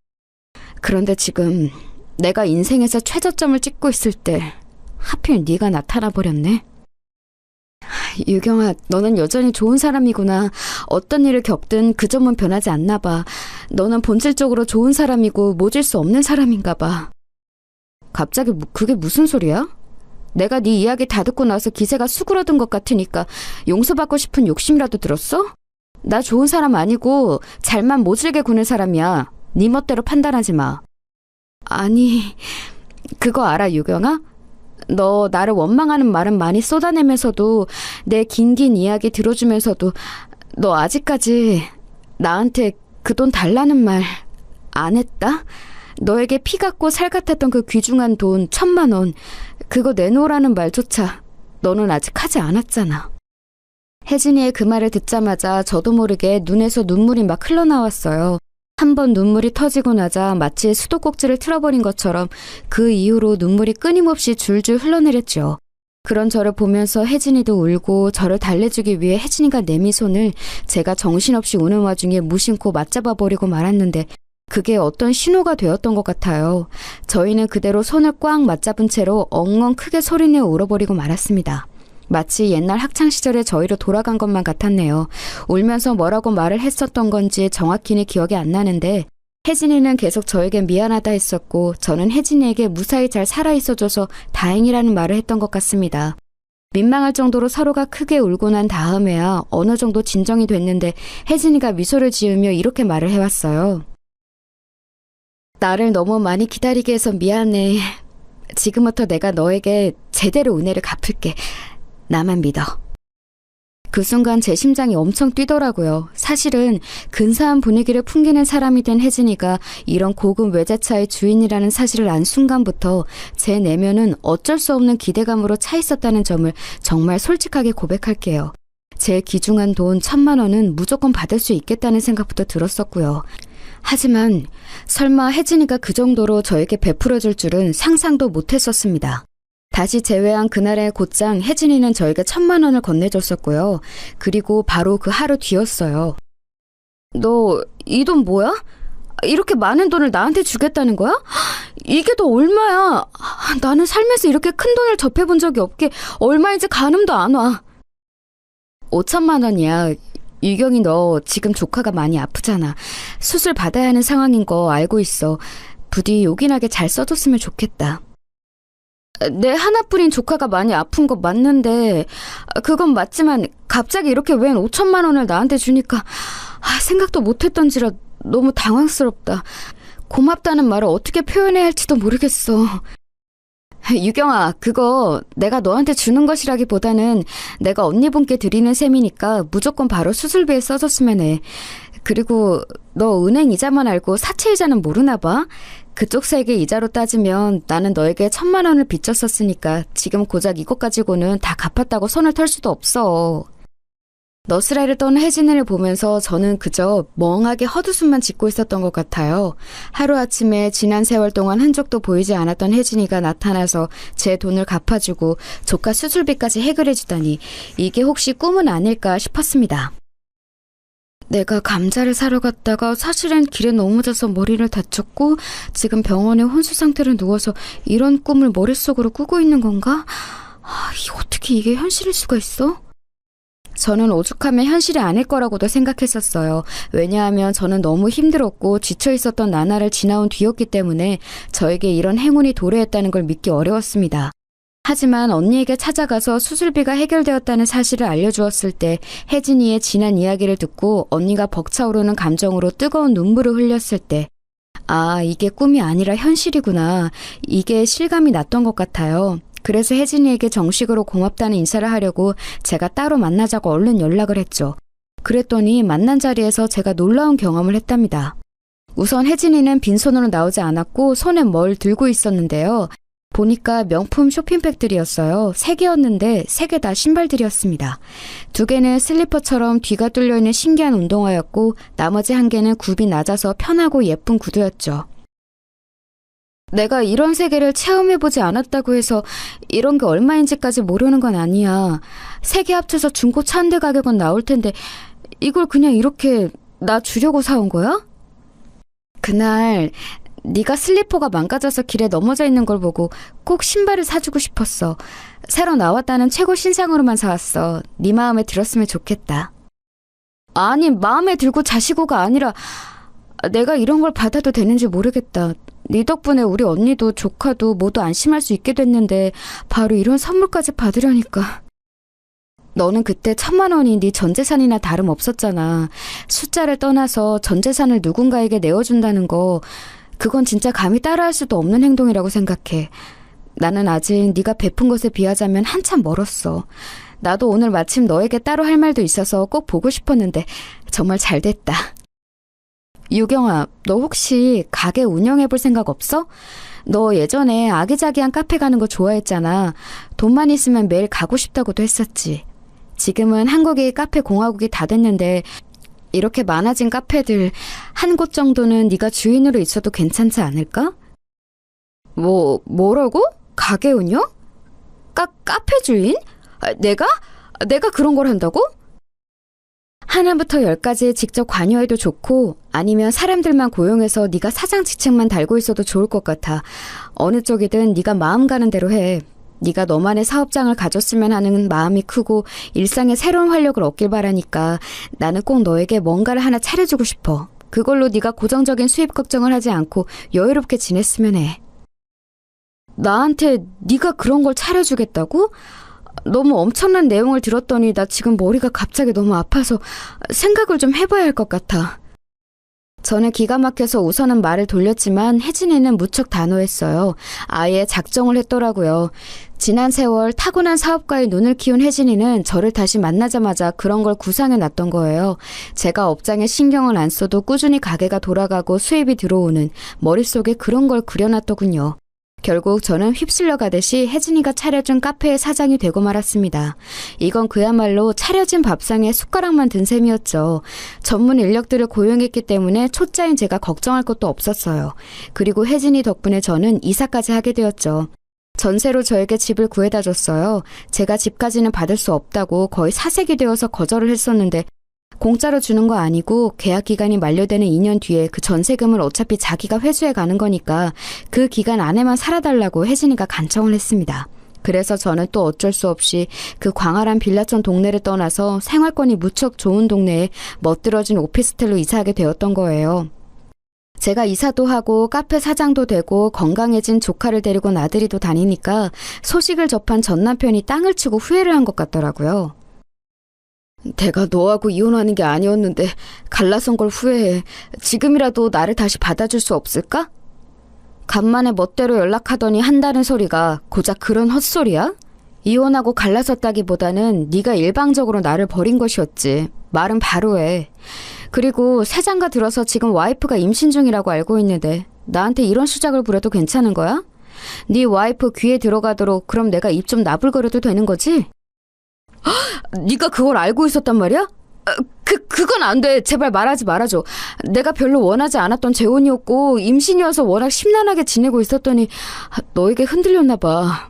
그런데 지금 내가 인생에서 최저점을 찍고 있을 때 하필 네가 나타나 버렸네. 유경아, 너는 여전히 좋은 사람이구나. 어떤 일을 겪든 그 점은 변하지 않나 봐. 너는 본질적으로 좋은 사람이고 모질 수 없는 사람인가 봐. 갑자기 그게 무슨 소리야? 내가 네 이야기 다 듣고 나서 기세가 수그러든 것 같으니까 용서받고 싶은 욕심이라도 들었어? 나 좋은 사람 아니고 잘만 모질게 구는 사람이야. 네 멋대로 판단하지 마. 아니, 그거 알아, 유경아? 너 나를 원망하는 말은 많이 쏟아내면서도 내 긴긴 이야기 들어주면서도 너 아직까지 나한테 그 돈 달라는 말 안 했다? 너에게 피 같고 살 같았던 그 귀중한 돈 1,000만 원, 그거 내놓으라는 말조차 너는 아직 하지 않았잖아. 혜진이의 그 말을 듣자마자 저도 모르게 눈에서 눈물이 막 흘러나왔어요. 한 번 눈물이 터지고 나자 마치 수도꼭지를 틀어버린 것처럼 그 이후로 눈물이 끊임없이 줄줄 흘러내렸죠. 그런 저를 보면서 혜진이도 울고 저를 달래주기 위해 혜진이가 내민 손을 제가 정신없이 우는 와중에 무심코 맞잡아버리고 말았는데 그게 어떤 신호가 되었던 것 같아요. 저희는 그대로 손을 꽉 맞잡은 채로 엉엉 크게 소리내어 울어버리고 말았습니다. 마치 옛날 학창시절에 저희로 돌아간 것만 같았네요. 울면서 뭐라고 말을 했었던 건지 정확히는 기억이 안 나는데 혜진이는 계속 저에게 미안하다 했었고 저는 혜진이에게 무사히 잘 살아있어줘서 다행이라는 말을 했던 것 같습니다. 민망할 정도로 서로가 크게 울고 난 다음에야 어느 정도 진정이 됐는데 혜진이가 미소를 지으며 이렇게 말을 해왔어요. 나를 너무 많이 기다리게 해서 미안해. 지금부터 내가 너에게 제대로 은혜를 갚을게. 나만 믿어. 그 순간 제 심장이 엄청 뛰더라고요. 사실은 근사한 분위기를 풍기는 사람이 된 혜진이가 이런 고급 외제차의 주인이라는 사실을 안 순간부터 제 내면은 어쩔 수 없는 기대감으로 차 있었다는 점을 정말 솔직하게 고백할게요. 제 귀중한 돈 1,000만 원은 무조건 받을 수 있겠다는 생각부터 들었었고요. 하지만 설마 혜진이가 그 정도로 저에게 베풀어줄 줄은 상상도 못했었습니다. 다시 재회한 그날의 곧장 혜진이는 저에게 1,000만 원을 건네줬었고요. 그리고 바로 그 하루 뒤였어요. 너 이 돈 뭐야? 이렇게 많은 돈을 나한테 주겠다는 거야? 이게 더 얼마야? 나는 살면서 이렇게 큰 돈을 접해본 적이 없게 얼마인지 가늠도 안 와. 5,000만 원이야. 유경이 너 지금 조카가 많이 아프잖아. 수술 받아야 하는 상황인 거 알고 있어. 부디 요긴하게 잘 써줬으면 좋겠다. 내 하나뿐인 조카가 많이 아픈 거 맞는데 그건 맞지만 갑자기 이렇게 웬 5,000만 원을 나한테 주니까 생각도 못했던지라 너무 당황스럽다. 고맙다는 말을 어떻게 표현해야 할지도 모르겠어. 유경아, 그거 내가 너한테 주는 것이라기보다는 내가 언니분께 드리는 셈이니까 무조건 바로 수술비에 써줬으면 해. 그리고 너 은행 이자만 알고 사채 이자는 모르나 봐? 그쪽 세계 이자로 따지면 나는 너에게 1,000만 원을 빚졌었으니까 지금 고작 이것 가지고는 다 갚았다고 손을 털 수도 없어. 너스레를 떠는 혜진이를 보면서 저는 그저 멍하게 헛웃음만 짓고 있었던 것 같아요. 하루아침에 지난 세월 동안 흔적도 보이지 않았던 혜진이가 나타나서 제 돈을 갚아주고 조카 수술비까지 해결해주다니 이게 혹시 꿈은 아닐까 싶었습니다. 내가 감자를 사러 갔다가 사실은 길에 넘어져서 머리를 다쳤고 지금 병원에 혼수 상태로 누워서 이런 꿈을 머릿속으로 꾸고 있는 건가? 어떻게 이게 현실일 수가 있어? 저는 오죽하면 현실이 아닐 거라고도 생각했었어요. 왜냐하면 저는 너무 힘들었고 지쳐 있었던 나날을 지나온 뒤였기 때문에 저에게 이런 행운이 도래했다는 걸 믿기 어려웠습니다. 하지만 언니에게 찾아가서 수술비가 해결되었다는 사실을 알려주었을 때 혜진이의 지난 이야기를 듣고 언니가 벅차오르는 감정으로 뜨거운 눈물을 흘렸을 때 이게 꿈이 아니라 현실이구나. 이게 실감이 났던 것 같아요. 그래서 혜진이에게 정식으로 고맙다는 인사를 하려고 제가 따로 만나자고 얼른 연락을 했죠. 그랬더니 만난 자리에서 제가 놀라운 경험을 했답니다. 우선 혜진이는 빈손으로 나오지 않았고 손에 뭘 들고 있었는데요. 보니까 명품 쇼핑백들이었어요. 3개였는데 3개 다 신발들이었습니다. 2개는 슬리퍼처럼 뒤가 뚫려있는 신기한 운동화였고 나머지 1개는 굽이 낮아서 편하고 예쁜 구두였죠. 내가 이런 세계를 체험해보지 않았다고 해서 이런 게 얼마인지까지 모르는 건 아니야. 3개 합쳐서 중고차 한 대 가격은 나올 텐데 이걸 그냥 이렇게 나 주려고 사온 거야? 그날 네가 슬리퍼가 망가져서 길에 넘어져 있는 걸 보고 꼭 신발을 사주고 싶었어. 새로 나왔다는 최고 신상으로만 사왔어. 네 마음에 들었으면 좋겠다. 아니, 마음에 들고 자시고가 아니라 내가 이런 걸 받아도 되는지 모르겠다. 네 덕분에 우리 언니도 조카도 모두 안심할 수 있게 됐는데 바로 이런 선물까지 받으려니까. 너는 그때 1,000만 원이 네 전재산이나 다름없었잖아. 숫자를 떠나서 전재산을 누군가에게 내어준다는 거 그건 진짜 감히 따라할 수도 없는 행동이라고 생각해. 나는 아직 네가 베푼 것에 비하자면 한참 멀었어. 나도 오늘 마침 너에게 따로 할 말도 있어서 꼭 보고 싶었는데 정말 잘 됐다. 유경아, 너 혹시 가게 운영해볼 생각 없어? 너 예전에 아기자기한 카페 가는 거 좋아했잖아. 돈만 있으면 매일 가고 싶다고도 했었지. 지금은 한국이 카페 공화국이 다 됐는데 이렇게 많아진 카페들 한 곳 정도는 네가 주인으로 있어도 괜찮지 않을까? 뭐라고? 가게 운영? 카페 주인? 내가 그런 걸 한다고? 하나부터 10까지 직접 관여해도 좋고 아니면 사람들만 고용해서 네가 사장 직책만 달고 있어도 좋을 것 같아. 어느 쪽이든 네가 마음 가는 대로 해. 네가 너만의 사업장을 가졌으면 하는 마음이 크고 일상에 새로운 활력을 얻길 바라니까 나는 꼭 너에게 뭔가를 하나 차려주고 싶어. 그걸로 네가 고정적인 수입 걱정을 하지 않고 여유롭게 지냈으면 해. 나한테 네가 그런 걸 차려주겠다고? 너무 엄청난 내용을 들었더니 나 지금 머리가 갑자기 너무 아파서 생각을 좀 해봐야 할 것 같아. 저는 기가 막혀서 우선은 말을 돌렸지만 혜진이는 무척 단호했어요. 아예 작정을 했더라고요. 지난 세월 타고난 사업가의 눈을 키운 혜진이는 저를 다시 만나자마자 그런 걸 구상해놨던 거예요. 제가 업장에 신경을 안 써도 꾸준히 가게가 돌아가고 수입이 들어오는 머릿속에 그런 걸 그려놨더군요. 결국 저는 휩쓸려 가듯이 혜진이가 차려준 카페의 사장이 되고 말았습니다. 이건 그야말로 차려진 밥상에 숟가락만 든 셈이었죠. 전문 인력들을 고용했기 때문에 초짜인 제가 걱정할 것도 없었어요. 그리고 혜진이 덕분에 저는 이사까지 하게 되었죠. 전세로 저에게 집을 구해다 줬어요. 제가 집까지는 받을 수 없다고 거의 사색이 되어서 거절을 했었는데 공짜로 주는 거 아니고 계약 기간이 만료되는 2년 뒤에 그 전세금을 어차피 자기가 회수해 가는 거니까 그 기간 안에만 살아달라고 혜진이가 간청을 했습니다. 그래서 저는 또 어쩔 수 없이 그 광활한 빌라촌 동네를 떠나서 생활권이 무척 좋은 동네에 멋들어진 오피스텔로 이사하게 되었던 거예요. 제가 이사도 하고 카페 사장도 되고 건강해진 조카를 데리고 나들이도 다니니까 소식을 접한 전 남편이 땅을 치고 후회를 한 것 같더라고요. 내가 너하고 이혼하는 게 아니었는데 갈라선 걸 후회해. 지금이라도 나를 다시 받아줄 수 없을까? 간만에 멋대로 연락하더니 한다는 소리가 고작 그런 헛소리야? 이혼하고 갈라섰다기보다는 네가 일방적으로 나를 버린 것이었지. 말은 바로 해. 그리고 새장가 들어서 지금 와이프가 임신 중이라고 알고 있는데 나한테 이런 수작을 부려도 괜찮은 거야? 네 와이프 귀에 들어가도록 그럼 내가 입 좀 나불거려도 되는 거지? 네가 그걸 알고 있었단 말이야? 그건 안 돼. 제발 말하지 말아줘. 내가 별로 원하지 않았던 재혼이었고 임신이어서 워낙 심란하게 지내고 있었더니 너에게 흔들렸나 봐.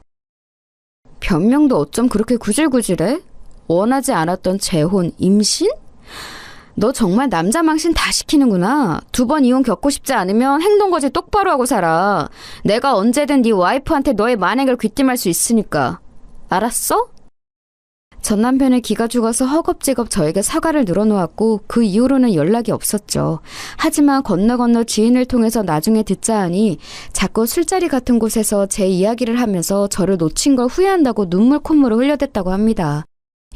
변명도 어쩜 그렇게 구질구질해? 원하지 않았던 재혼, 임신? 너 정말 남자 망신 다 시키는구나. 2번 이혼 겪고 싶지 않으면 행동거지 똑바로 하고 살아. 내가 언제든 네 와이프한테 너의 만행을 귀띔할 수 있으니까. 알았어? 전 남편의 기가 죽어서 허겁지겁 저에게 사과를 늘어놓았고 그 이후로는 연락이 없었죠. 하지만 건너 지인을 통해서 나중에 듣자 하니 자꾸 술자리 같은 곳에서 제 이야기를 하면서 저를 놓친 걸 후회한다고 눈물 콧물을 흘려댔다고 합니다.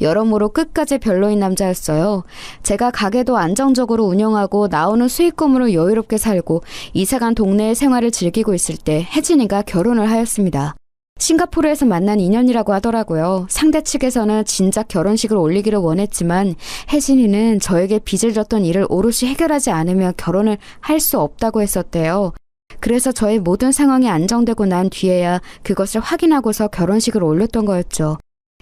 여러모로 끝까지 별로인 남자였어요. 제가 가게도 안정적으로 운영하고 나오는 수익금으로 여유롭게 살고 이사간 동네의 생활을 즐기고 있을 때 혜진이가 결혼을 하였습니다. 싱가포르에서 만난 인연이라고 하더라고요. 상대 측에서는 진작 결혼식을 올리기를 원했지만 혜진이는 저에게 빚을 졌던 일을 오롯이 해결하지 않으면 결혼을 할 수 없다고 했었대요. 그래서 저의 모든 상황이 안정되고 난 뒤에야 그것을 확인하고서 결혼식을 올렸던 거였죠.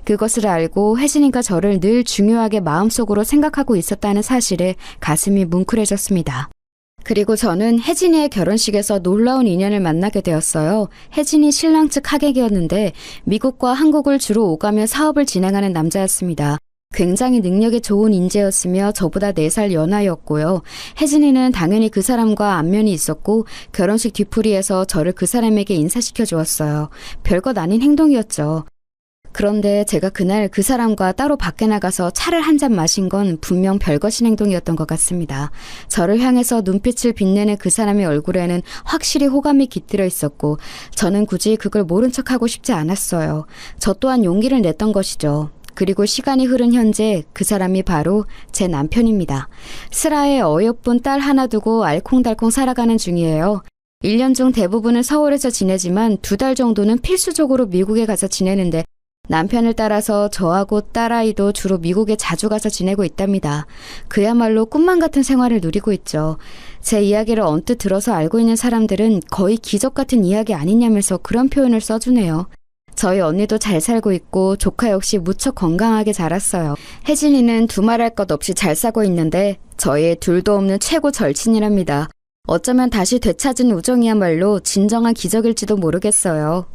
그것을 알고 혜진이가 저를 늘 중요하게 마음속으로 생각하고 있었다는 사실에 가슴이 뭉클해졌습니다. 그리고 저는 혜진이의 결혼식에서 놀라운 인연을 만나게 되었어요. 혜진이 신랑 측 하객이었는데 미국과 한국을 주로 오가며 사업을 진행하는 남자였습니다. 굉장히 능력이 좋은 인재였으며 저보다 4살 연하였고요. 혜진이는 당연히 그 사람과 안면이 있었고 결혼식 뒤풀이에서 저를 그 사람에게 인사시켜 주었어요. 별것 아닌 행동이었죠. 그런데 제가 그날 그 사람과 따로 밖에 나가서 차를 한 잔 마신 건 분명 별것인 행동이었던 것 같습니다. 저를 향해서 눈빛을 빛내는 그 사람의 얼굴에는 확실히 호감이 깃들어 있었고 저는 굳이 그걸 모른 척하고 싶지 않았어요. 저 또한 용기를 냈던 것이죠. 그리고 시간이 흐른 현재 그 사람이 바로 제 남편입니다. 슬아에 어여쁜 딸 하나 두고 알콩달콩 살아가는 중이에요. 1년 중 대부분은 서울에서 지내지만 2달 정도는 필수적으로 미국에 가서 지내는데 남편을 따라서 저하고 딸아이도 주로 미국에 자주 가서 지내고 있답니다. 그야말로 꿈만 같은 생활을 누리고 있죠. 제 이야기를 언뜻 들어서 알고 있는 사람들은 거의 기적 같은 이야기 아니냐면서 그런 표현을 써주네요. 저희 언니도 잘 살고 있고 조카 역시 무척 건강하게 자랐어요. 혜진이는 두말할 것 없이 잘 사고 있는데 저희의 둘도 없는 최고 절친이랍니다. 어쩌면 다시 되찾은 우정이야말로 진정한 기적일지도 모르겠어요.